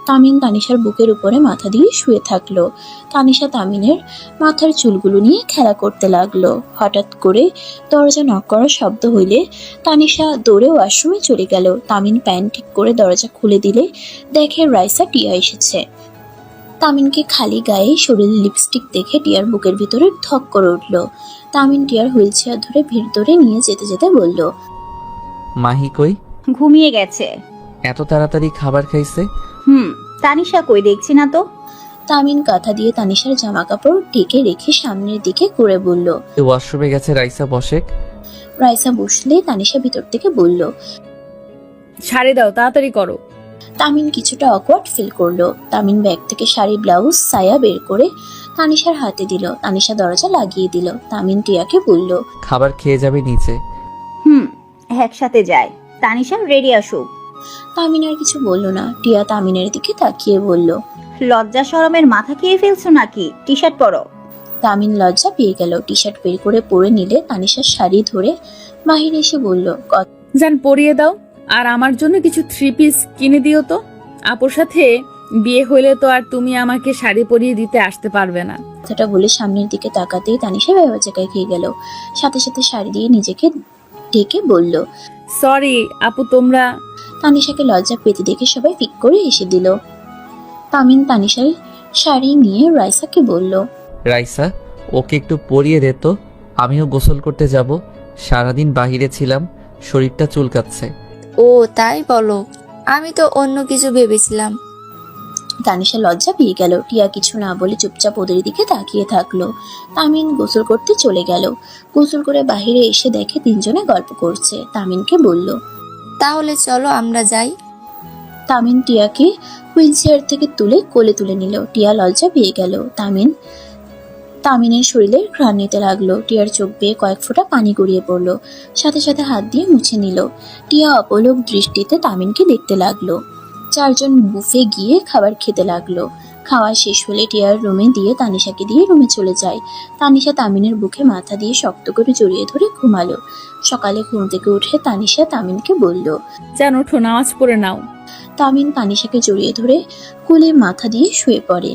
তামিন তানিশার বুকের উপরে মাথা দিয়ে শুয়ে থাকলো। তানিশা তামিনের মাথার চুলগুলো নিয়ে খেলা করতে লাগলো। হঠাৎ করে দরজা নক করার শব্দ হইলে তানিশা দৌড়ে ওয়াশরুমে চলে গেল। তামিন প্যান্ট ঠিক করে দরজা খুলে দিলে দেখে রাইসা টিয়া এসেছে। তামিনকে খালি গায়ে শরীরে লিপস্টিক দেখে টিয়ার বুকের ভিতরে ধক করে উঠল। তামিন টিয়ার হুইল চেয়ার ধরে ভিতরে নিয়ে যেতে যেতে বলল, মাহি কই? ঘুমিয়ে গেছে। এত তাড়াতাড়ি খাবার খাইছে? তানিশা কই দেখছি না তো। তামিন কাঁথা দিয়ে তানিশার জামা কাপড় ঢেকে রেখে সামনের দিকে করে বলল। ওয়াশরুমে গেছে রাইসা, বসেক। রাইসা বসলে তানিশা ভিতর থেকে বলল। ছাড়ে দাও, তাড়াতাড়ি করো। তামিন কিছুটা অকওয়ার্ড ফিল করলো। তামিন ব্যাগ থেকে শাড়ি, ব্লাউজ, সায়া বের করে তানিশার হাতে দিল। তানিশা দরজা লাগিয়ে দিল। তামিন টিয়াকে বলল। খাবার খেয়ে যাবে নিচে। একসাথে যায়। তানিশা রেডি আসুক। তামিন আর কিছু বলল না। টিয়া তামিনের দিকে তাকিয়ে বলল। লজ্জা শরমের মাথা খেয়ে ফেলছো নাকি? টি শার্ট পরো। তামিন লজ্জা পেয়ে গেল। টি শার্ট বের করে পরে নিলে তানিশার শাড়ি ধরে মাহির এসে বলল। যান পরিয়ে দাও, আর আমার জন্য কিছু 3 পিস কিনে দিও তো। আপুর সাথে বিয়ে হইলে তো আর তুমি আমাকে শাড়ি পরিয়ে দিতে আসতে পারবে না। কথাটা বলে সামনের দিকে তাকাতেই তানিশা ভেবাচাকায় খেয়ে গেল। সাথে সাথে শাড়ি দিয়ে নিজেকে ঢেকে বলল। সরি আপু, তোমরা। তানিশাকে লজ্জা পেতে দেখে সবাই ফিক করে এসে দিল। তামিন তানিশার শাড়ি নিয়ে রাইসাকে বলল। রাইসা, ওকে একটু পরিয়ে দে তো, আমিও গোসল করতে যাব। সারাদিন বাহিরে ছিলাম, শরীরটা চুলকাচ্ছে। ও তাই বলো, আমি তো অন্য কিছু ভেবেছিলাম। তানিশা লজ্জা পেয়ে গেল। টিয়া কিছু না বলে চুপচাপ ওদের দিকে তাকিয়ে থাকলো। তামিন গোসল করতে চলে গেল। গোসল করে বাইরে এসে দেখে তিনজনে গল্প করছে। তামিনকে বলল। তাহলে চলো আমরা যাই। তামিন টিয়াকে হুইল চেয়ার থেকে তুলে কোলে তুলে নিল। টিয়া লজ্জা পেয়ে গেল। তামিনের শরীরের ঘ্রাণ নিতে লাগলো। টিয়ার চোখ বেয়ে কয়েক ফোঁটা পানি গড়িয়ে পড়লো। সাথে সাথে হাত দিয়ে মুছে নিল। টিয়া অপলক দৃষ্টিতে তামিনকে দেখতে লাগলো। চারজন বুফে গিয়ে খাবার খেতে লাগলো। খাওয়া শেষ হলে টিয়ার রুমে দিয়ে তানিশাকে দিয়ে রুমে চলে যায়। তানিশা তামিনের বুকে মাথা দিয়ে শক্ত করে জড়িয়ে ধরে ঘুমালো। সকালে ঘুম থেকে উঠে তানিশা তামিনকে বলল। যান ওঠো, নামাজ পড়ে নাও। তামিন তানিশাকে জড়িয়ে ধরে কোলে মাথা দিয়ে শুয়ে পড়ে।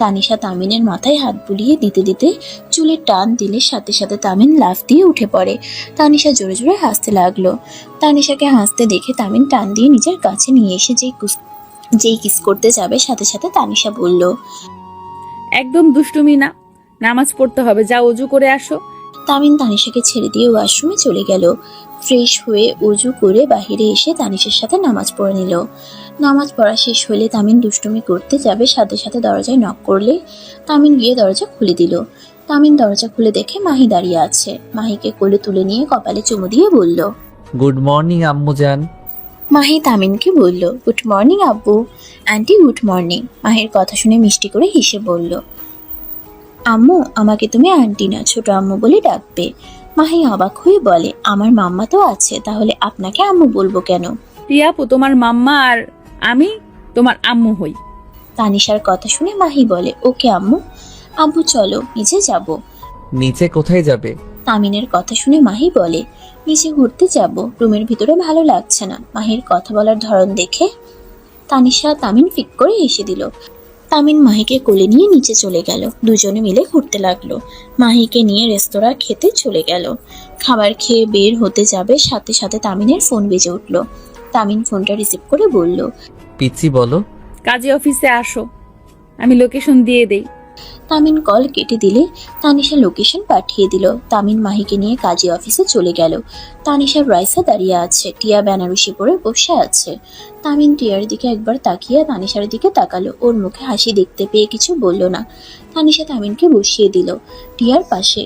তানিশা তামিনের মাথায় হাত বুলিয়ে দিতে দিতে চুলে টান দিলে সাথে সাথে তামিন লাফ দিয়ে উঠে পড়ে। তানিশা জোরে জোরে হাসতে লাগলো। তানিশাকে হাসতে দেখে তামিন টান দিয়ে নিজের কাছে নিয়ে এসে যেই কিস করতে যাবে সাথে সাথে তানিশা বলল। একদম দুষ্টুমি না, নামাজ পড়তে হবে, যাও অজু করে আসো। তামিন তানিশাকে ছেড়ে দিয়ে ওয়াশরুমে চলে গেল। ফ্রেশ হয়ে অজু করে বাহিরে এসে তানিশার সাথে নামাজ পড়ে নিল। নামাজ পড়া শেষ হলে তামিন দুষ্টুমি করতে যাবে, সাথে সাথে দরজায় নক করলে তামিন গিয়ে দরজা খুলে দিল। তামিন দরজা খুলে দেখে মাহি দাঁড়িয়ে আছে। মাহিকে কোলে তুলে নিয়ে কপালে চুমু দিয়ে বলল। গুড মর্নিং আম্মু জান। মাহি তামিনকে বলল। গুড মর্নিং আব্বু। Aunty good morning. মাহির কথা শুনে মিষ্টি করে হেসে বলল। আম্মু, আমাকে তুমি আন্টি না ছোট আম্মু বলে ডাকবে। মাহি অবাক হয়ে বলে, আমার মাম্মা তো আছে, তাহলে আপনাকে আম্মু বলবো কেন? টিয়া আপু তোমার মাম্মা আর আমি তোমার আম্মু হই। তানিশার কথা শুনে মাহি বলে, ওকে আম্মু। আব্বু চলো নিচে যাব। নিচে কোথায় যাবে? তামিনের কথা শুনে মাহি বলে, নিচে ঘুরতে যাব, রুমের ভিতরে ভালো লাগছে না। মাহির কথা বলার ধরন দেখে তানিশা তামিন ফিক করে এসে দিল। তামিন মাহিকে কোলে নিয়ে নিচে চলে গেল। দুজনে মিলে ঘুরতে লাগলো। মাহিকে নিয়ে রেস্তোরাঁ খেতে চলে গেল। খাবার খেয়ে বের হতে যাবে, সাথে সাথে তামিনের ফোন বেজে উঠল। তামিন ফোনটা রিসিভ করে বলল। পিচ্ছি বলো। কাজী অফিসে আসো, আমি লোকেশন দিয়ে দেই। তামিন কল কেটে দিলে তানিশা লোকেশন পাঠিয়ে দিল। তামিন মাহিকে নিয়ে কাজী অফিসে চলে গেল। তানিশা রাইসা দাঁড়িয়ে আছে। টিয়া বেনারসি পরে বসে আছে। তামিন টিয়ার দিকে একবার তাকিয়ে তানিশার দিকে তাকালো। ওর মুখে হাসি দেখতে পেয়ে কিছু বলল না। তানিশা তামিনকে বসিয়ে দিল টিয়ার পাশে।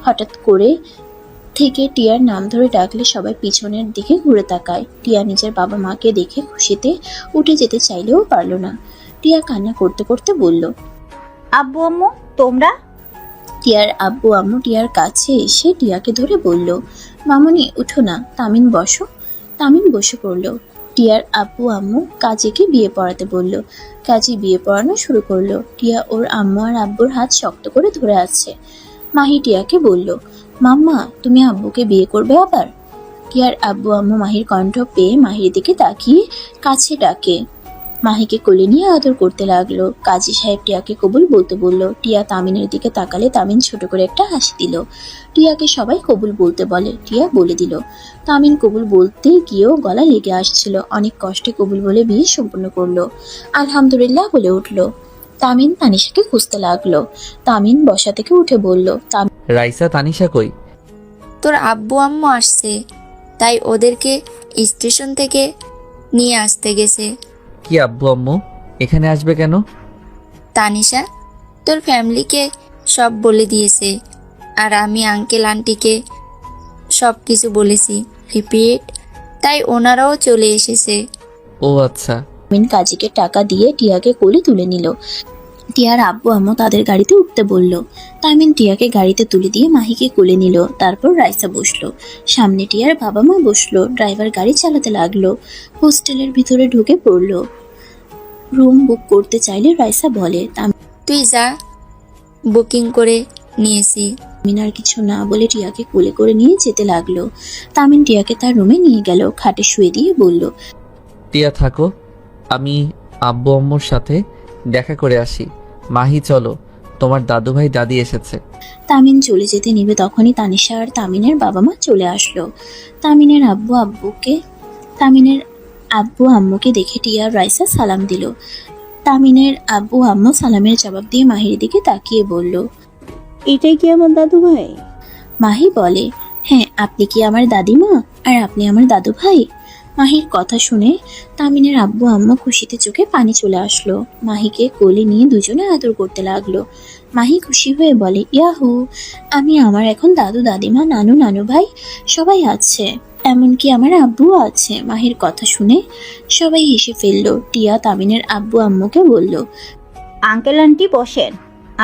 হঠাৎ করে থেকে টিয়ার নাম ধরে ডাকলে সবাই পিছনের দিকে ঘুরে তাকায়। টিয়া নিজের বাবা মাকে দেখে খুশিতে উঠে যেতে চাইলেও পারল না। টিয়া কান্না করতে করতে বলল। আব্বু আম্মু তোমরা? টিয়ার আব্বু আম্মু টিয়ার কাছে এসে টিয়াকে ধরে বলল, মামুনি উঠো না, তামিন বসো। তামিন বসে পড়ল। টিয়ার আব্বু আম্মু কাজীকে বিয়ে পড়াতে বলল। কাজী বিয়ে পড়ানো শুরু করলো। টিয়া ওর আম্মু আর আব্বুর হাত শক্ত করে ধরে আছে। মাহি টিয়াকে বলল, মাম্মা তুমি আব্বুকে বিয়ে করবে আবার? টিয়ার আব্বু আম্মু মাহির কণ্ঠ পেয়ে মাহির দিকে তাকিয়ে কাছে ডাকে। মাহিকে কোলে নিয়ে আদর করতে লাগলো। কাজী সাহেব টিয়াকে কবুল বলতে বলল। টিয়া তামিনের দিকে তাকালে তামিন ছোট করে একটা হাসি দিল। টিয়াকে সবাই কবুল বলতে বলে, টিয়া বলে দিল। তামিন কবুল বলতে গিয়েও গলা লেগে আসছিল। অনেক কষ্টে কবুল বলে বিয়ে সম্পূর্ণ করলো। আলহামদুলিল্লাহ বলে উঠলো। তামিন তানিশাকে খুঁজতে লাগলো। তামিন বসা থেকে উঠে বলল, রাইসা তানিশা কই? তোর আব্বু আম্মু আসছে, তাই ওদেরকে স্টেশন থেকে নিয়ে আসতে গেছে। কি আব্বু আম্মু এখানে আসবে কেন? তানিশা তোর ফ্যামিলিকে সব বলে দিয়েছে, আর আমি আঙ্কেল আন্টিকে সব কিছু বলেছি। রিপিট। তাই ওনারাও চলে এসেছে। ও আচ্ছা। তামিন কাজীকে টাকা দিয়ে টিয়াকে কোলে তুলে নিল। টিয়ার আব্বু আম্মু তাদের গাড়িতে উঠতে বলল। তামিন টিয়াকে গাড়িতে তুলে দিয়ে মাহিকে কোলে নিল। তারপর রাইসা বসলো সামনে, টিয়ার বাবা মা বসলো। ড্রাইভার গাড়ি চালাতে লাগলো। হোস্টেলের ভিতরে ঢুকে পড়লো। রুম বুক করতে চাইলে রাইসা বলে। তুই যা, বুকিং করে নিয়েছি। তামিন আর কিছু না বলে টিয়াকে কোলে করে নিয়ে যেতে লাগলো। তামিন টিয়াকে তার রুমে নিয়ে গেল, খাটে শুয়ে দিয়ে বলল, টিয়া থাকো, আমি আব্বু আম্মুর সাথে দেখা করে আসি। মাহি চলো, তোমার দাদু ভাই দাদি এসেছে। তামিন চলে যেতে নিবে তখনই তানিশা আর তামিনের বাবা মা চলে আসলো। তামিনের আব্বু আম্মুকে দেখে টিয়া আর রাইসা সালাম দিল। তামিনের আব্বু আম্মু সালামের জবাব দিয়ে মাহির দিকে তাকিয়ে বলল। এটাই কি আমার দাদু ভাই? মাহি বলে, হ্যাঁ, আপনি কি আমার দাদিমা আর আপনি আমার দাদু ভাই? মাহির কথা শুনে তামিনের আব্বু আম্মু খুশিতে চোখে পানি চলে আসলো। মাহিকে কোলে নিয়ে দুজনে আদর করতে লাগলো। মাহি খুশি হয়ে বলে, ইয়াহু, আমি আমার এখন দাদু দাদিমা নানু নানু ভাই সবাই আছে, এমনকি আমার আব্বুও আছে। মাহির কথা শুনে সবাই হেসে ফেললো। টিয়া তামিনের আব্বু আম্মুকে বলল। আঙ্কেল আন্টি বসেন,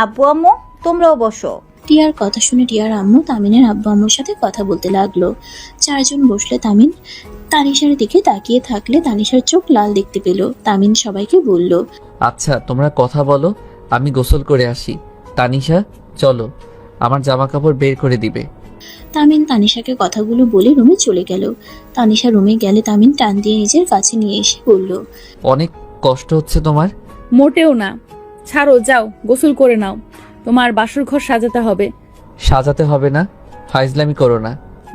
আব্বু আম্মু তোমরাও বসো। টিয়ার কথা শুনে টিয়ার আম্মু তামিনের আব্বু আম্মুর সাথে কথা বলতে লাগলো। চারজন বসলে তামিন তানিশার দিকে তাকিয়ে থাকলে তানিশার চোখ লাল দেখতে পেল। তামিন সবাইকে বলল, আচ্ছা তোমরা কথা বলো, আমি গোসল করে আসি। তানিশা চলো, আমার জামা কাপড় বের করে দিবে। তামিন তানিশাকে কথাগুলো বলে রুমে চলে গেল। তানিশা রুমে গেলে তামিন টান দিয়ে নিজের কাছে নিয়ে এসে বলল, অনেক কষ্ট হচ্ছে তোমার? মোটেও না, ছাড়ো, যাও গোসল করে নাও, তোমার বাসর ঘর সাজাতে হবে। সাজাতে হবে না, ফাইজলামি করো না।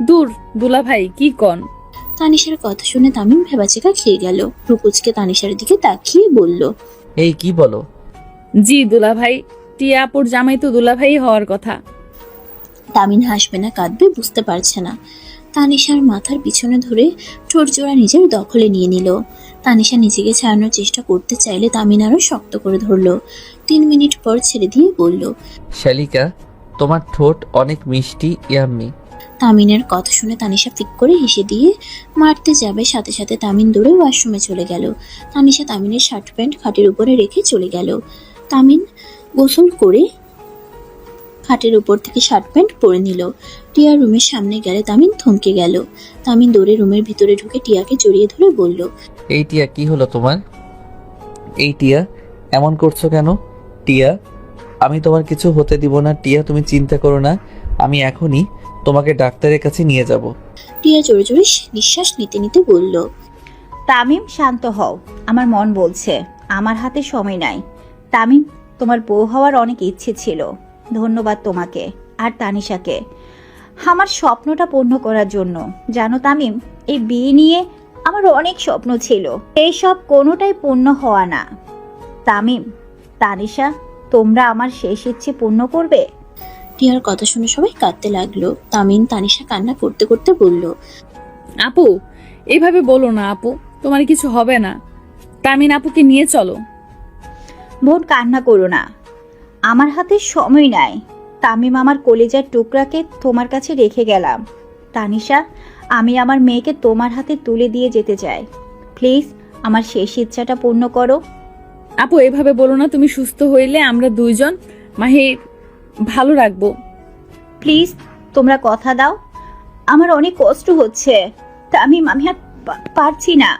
দূর দুলা ভাই, কি কন? তানিশার কথা শুনে তামিন ভেবাচেকা খেয়ে গেল। রুকুজকে তানিশার দিকে তাকিয়ে বলল, এই কি বলো? জি দুলা ভাই, টিয়া আপুর জামাই তো দুলা ভাই হওয়ার কথা। তামিন হাসবে না কাঁদবে বুঝতে পারছে না। তানিশার মাথার পিছনে ধরে ঠোঁট জোড়া নিজের দখলে নিয়ে নিল। তানিশা নিজেকে ছাড়ানোর চেষ্টা করতে চাইলে তামিন আরো শক্ত করে ধরলো। 3 মিনিট পর ছেড়ে দিয়ে বলল, শালিকা, তোমার ঠোঁট অনেক মিষ্টি, ইয়াম্মি। তামিনের কথা শুনে তানিশা ফিক করে হেসে দিয়ে মারতে যাবে, সাথে সাথে তামিন দৌড়ে ওয়াশরুমে চলে গেল। তানিশা তামিনের শার্ট প্যান্ট খাটের উপরে রেখে চলে গেল। তামিন গোসল করে খাটের উপর থেকে শার্ট প্যান্ট পরে নিল। টিয়া রুমের সামনে গেলে তামিন থমকে গেল। তামিন দৌড়ে রুমের ভিতরে ঢুকে টিয়াকে জড়িয়ে ধরে বলল, এই টিয়া, কি হলো তোমার? এই টিয়া, এমন করছো কেন? টিয়া, আমি তোমার কিছু হতে দিব না। টিয়া, তুমি চিন্তা করো না, আমি এখনই তোমাকে ডাক্তারের কাছে নিয়ে যাব। টিয়া জোরে জোরে নিঃশ্বাস নিতে নিতে বলল, তামিম শান্ত হও, আমার মন বলছে আমার হাতে সময় নাই। তামিম, তোমার বউ হওয়ার অনেক ইচ্ছে ছিল, ধন্যবাদ তোমাকে আর তানিশাকে আমার স্বপ্নটা পূর্ণ করার জন্য। জানো তামিম, এই বিয়ে নিয়ে আমার অনেক স্বপ্ন ছিল, এই সব কোনোটাই পূর্ণ হওয়া না। তামিম, তানিশা, তোমরা আমার শেষ ইচ্ছে পূর্ণ করবে? টিয়ার কথা শুনে সবাই কাঁদতে লাগলো। তামিন তানিশা কান্না করতে করতে বলল, আপু এইভাবে বলো না আপু, তোমার কিছু হবে না। তামিন আপুকে নিয়ে চলো। বোন, কান্না করো না, আমার হাতে সময় নাই। তামিম, আমার কলেজার টুকরাকে তোমার কাছে রেখে গেলাম। তানিশা, আমি আমার মেয়েকে তোমার হাতে তুলে দিয়ে যেতে চাই। প্লিজ আমার শেষ ইচ্ছাটা পূর্ণ করো। আপু এভাবে বলো না, তুমি সুস্থ হইলে আমরা দুইজন মাহি ভালো রাখবো। প্লিজ তোমরা কথা দাও, আমার অনেক কষ্ট হচ্ছে। তামিম, আমি আর পারছি না।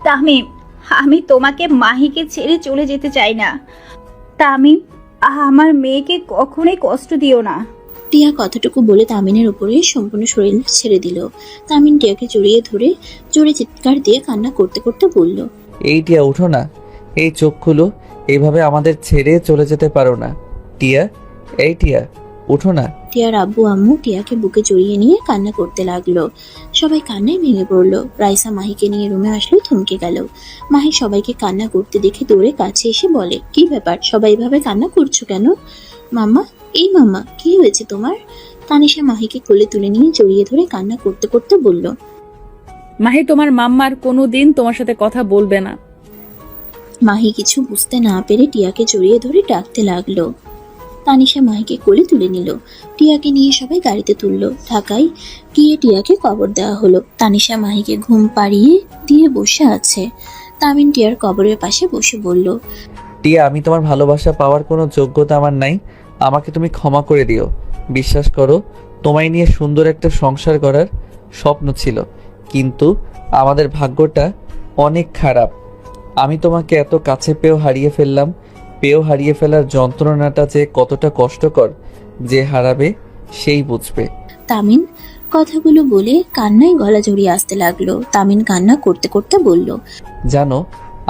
তামিম, আমি তোমাকে মাহিকে ছেড়ে চলে যেতে চাই না। তামিম, আমার মেয়েকে কখনোই কষ্ট দিও না। টিয়া কথাটুকু বলে তামিনের উপরে সম্পূর্ণ শরীর ছেড়ে দিল। তামিন টিয়াকে জড়িয়ে ধরে জোরে চিৎকার দিয়ে কান্না করতে করতে বলল, এই টিয়া, উঠো না, এই চোখ খুলো, এইভাবে আমাদের ছেড়ে চলে যেতে পারো না। টিয়া, এই টিয়া, উঠো না। টিয়ার আব্বু আম্মু টিয়াকে বুকে জড়িয়ে নিয়ে কান্না করতে লাগলো। সবাই কান্নায় ভেঙে পড়লো। রাইসা মাহিকে নিয়ে রুমে আসলো, থমকে গেল। মাহি সবাইকে কান্না করতে দেখে দৌড়ে কাছে এসে বলে, কি ব্যাপার, সবাই এভাবে কান্না করছো কেন? মাম্মা, এই মাম্মা, কি হয়েছে তোমার? তানিশা মাহিকে কোলে তুলে নিয়ে জড়িয়ে ধরে কান্না করতে করতে বলল, মাহি তোমার মাম্মার কোনো দিন তোমার সাথে কথা বলবে না। মাহি কিছু বুঝতে না পেরে টিয়াকে জড়িয়ে ধরে ডাকতে লাগলো। তানিশা মাহিকে কোলে তুলে নিল। টিয়াকে নিয়ে সবাই গাড়িতে তুললো। ঢাকায় গিয়ে টিয়াকে কবর দেওয়া হলো। তানিশা মাহিকে ঘুম পাড়িয়ে দিয়ে বসে আছে। তামিন টিয়ার কবরের পাশে বসে বলল, টিয়া, আমি তোমার ভালোবাসা পাওয়ার কোনো যোগ্যতা আমার নাই। আমাকে তুমি ক্ষমা করে দিও। বিশ্বাস করো, তোমায় নিয়ে সুন্দর একটা সংসার করার স্বপ্ন ছিল, কিন্তু আমাদের ভাগ্যটা অনেক খারাপ। আমি তোমাকে এত কাছে পেয়েও হারিয়ে ফেলার যন্ত্রণাটা যে কতটা কষ্টকর, যে হারাবে সেই বুঝবে। তামিন কথাগুলো বলে কান্নায় গলা জড়িয়ে আসতে লাগলো। তামিন কান্না করতে করতে বলল, জানো,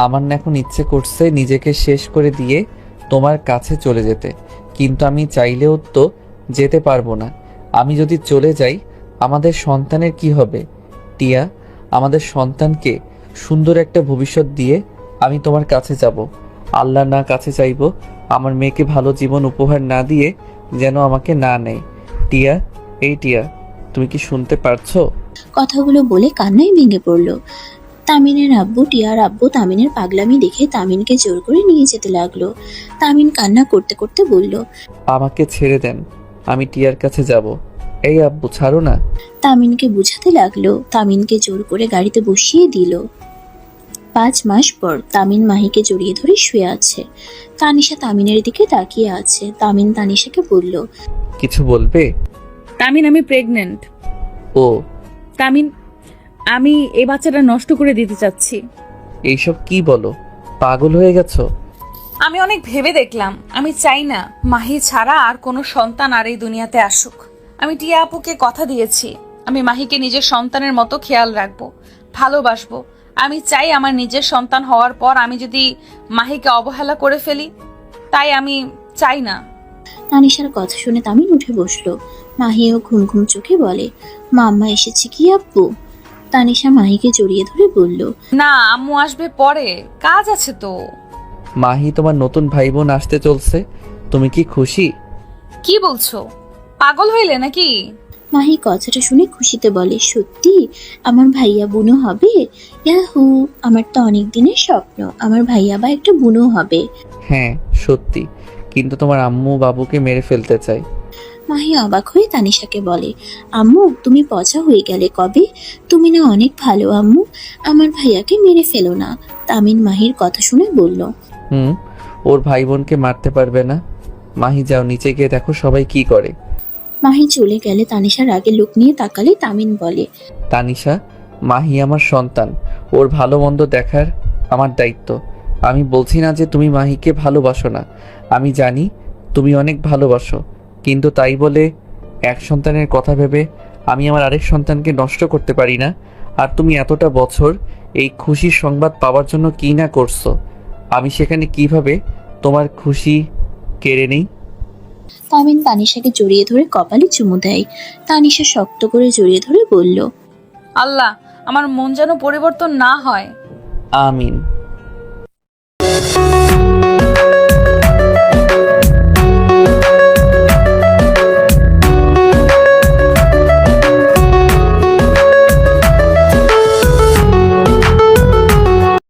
আমার না এখন ইচ্ছে করছে নিজেকে শেষ করে দিয়ে তোমার কাছে চলে যেতে, কিন্তু আমি চাইলেও তো যেতে পারবো না। আমি যদি চলে যাই আমাদের সন্তানের কি হবে? টিয়া, আমাদের সন্তানকে সুন্দর একটা ভবিষ্যৎ দিয়ে আমি তোমার কাছে যাব। আল্লাহ না কাছে চাইবো আমার মেয়েকে ভালো জীবন উপহার না দিয়ে যেন আমাকে না নেয়। টিয়া, এই টিয়া, তুমি কি শুনতে পারছো? কথাগুলো বলে কান্নায় ভেঙে পড়ল। তামিনের আব্বু টিয়ার আব্বু তামিনের পাগলামি দেখে তামিনকে জোর করে নিয়ে যেতে লাগলো। তামিন কান্না করতে করতে বলল, আমাকে ছেড়ে দেন, আমি টিয়ার কাছে যাব। এই আব্বু, ছাড়ো না। তামিনকে বুঝাতে লাগলো। তামিনকে জোর করে গাড়িতে বসিয়ে দিল। 5 মাস পর তামিন মাহিকে জড়িয়ে ধরে শুয়ে আছে। তানিশা তামিনের দিকে তাকিয়ে আছে। তামিন তানিশাকে বলল, কিছু বলবে? তামিন, আমি প্রেগনেন্ট। ও, তামিন, আমি এই বাচ্চাটা নষ্ট করে দিতে চাচ্ছি। এইসব কি বলো? পাগল হয়ে গেছো? আমি অনেক ভেবে দেখলাম, আমি চাই না মাহি ছাড়া আর কোনো সন্তান আর এই দুনিয়াতে আসুক। আমি টিয়া আপুকে কথা দিয়েছি, আমি মাহিকে নিজের সন্তানের মতো খেয়াল রাখবো, ভালোবাসবো। আমি চাই আমার নিজের সন্তান হওয়ার পর আমি যদি মাহিকে অবহেলা করে ফেলি, তাই আমি চাই না। তানিশার কথা শুনে তামিন উঠে বসলো। মাহিও ঘুম ঘুম চোখে বলে, মাম্মা এসেছে কি আব্বু? তানিশা মাহিকে জড়িয়ে ধরে বলল, না, আম্মু আসবে পরে, কাজ আছে তো। মাহি, তোমার নতুন ভাই বোন আসতে চলছে, তুমি কি খুশি? কি বলছো? পাগল হইলে নাকি? মাহি কথাটা শুনে খুশিতে বলে, সত্যি আমার ভাইয়া বুনো হবে? ইয়াহু, আমার তো অনেক দিনের স্বপ্ন আমার ভাইয়া বা একটা বুনো হবে। হ্যাঁ সত্যি, কিন্তু তোমার আম্মু বাবুকে মেরে ফেলতে চাই। মাহি অবাক হয়ে তানিশাকে বলে, আম্মু তুমি পচা হয়ে গেলে কবে? তুমি না অনেক ভালো আম্মু, আমার ভাইয়াকে মেরে ফেলো না। তামিন মাহির কথা শুনে বলল, ওর ভাই বোনকে মারতে পারবে না। মাহি, যাও নিচে গিয়ে দেখো সবাই কি করে। মাহি চলে গেলে তানিশার আগে লোক নিয়ে তাকালে তামিন বলে, তানিশা, মাহি আমার সন্তান, ওর ভালো মন্দ দেখার আমার দায়িত্ব। আমি বলছি না যে তুমি মাহিকে ভালোবাসো না, আমি জানি তুমি অনেক ভালোবাসো, কিন্তু তাই বলে এক সন্তানের কথা ভেবে আমি আমার আরেক সন্তানকে নষ্ট করতে পারি না। আর তুমি এতটা বছর এই খুশির সংবাদ পাওয়ার জন্য কি না করছো, আমি সেখানে কিভাবে তোমার খুশি কেড়ে নেই? তামিন তানিশাকে জড়িয়ে ধরে কপালে চুমু দেয়। তানিশা শক্ত করে জড়িয়ে ধরে বলল, আল্লাহ, আমার মন যেন পরিবর্তন না হয়। আমিন।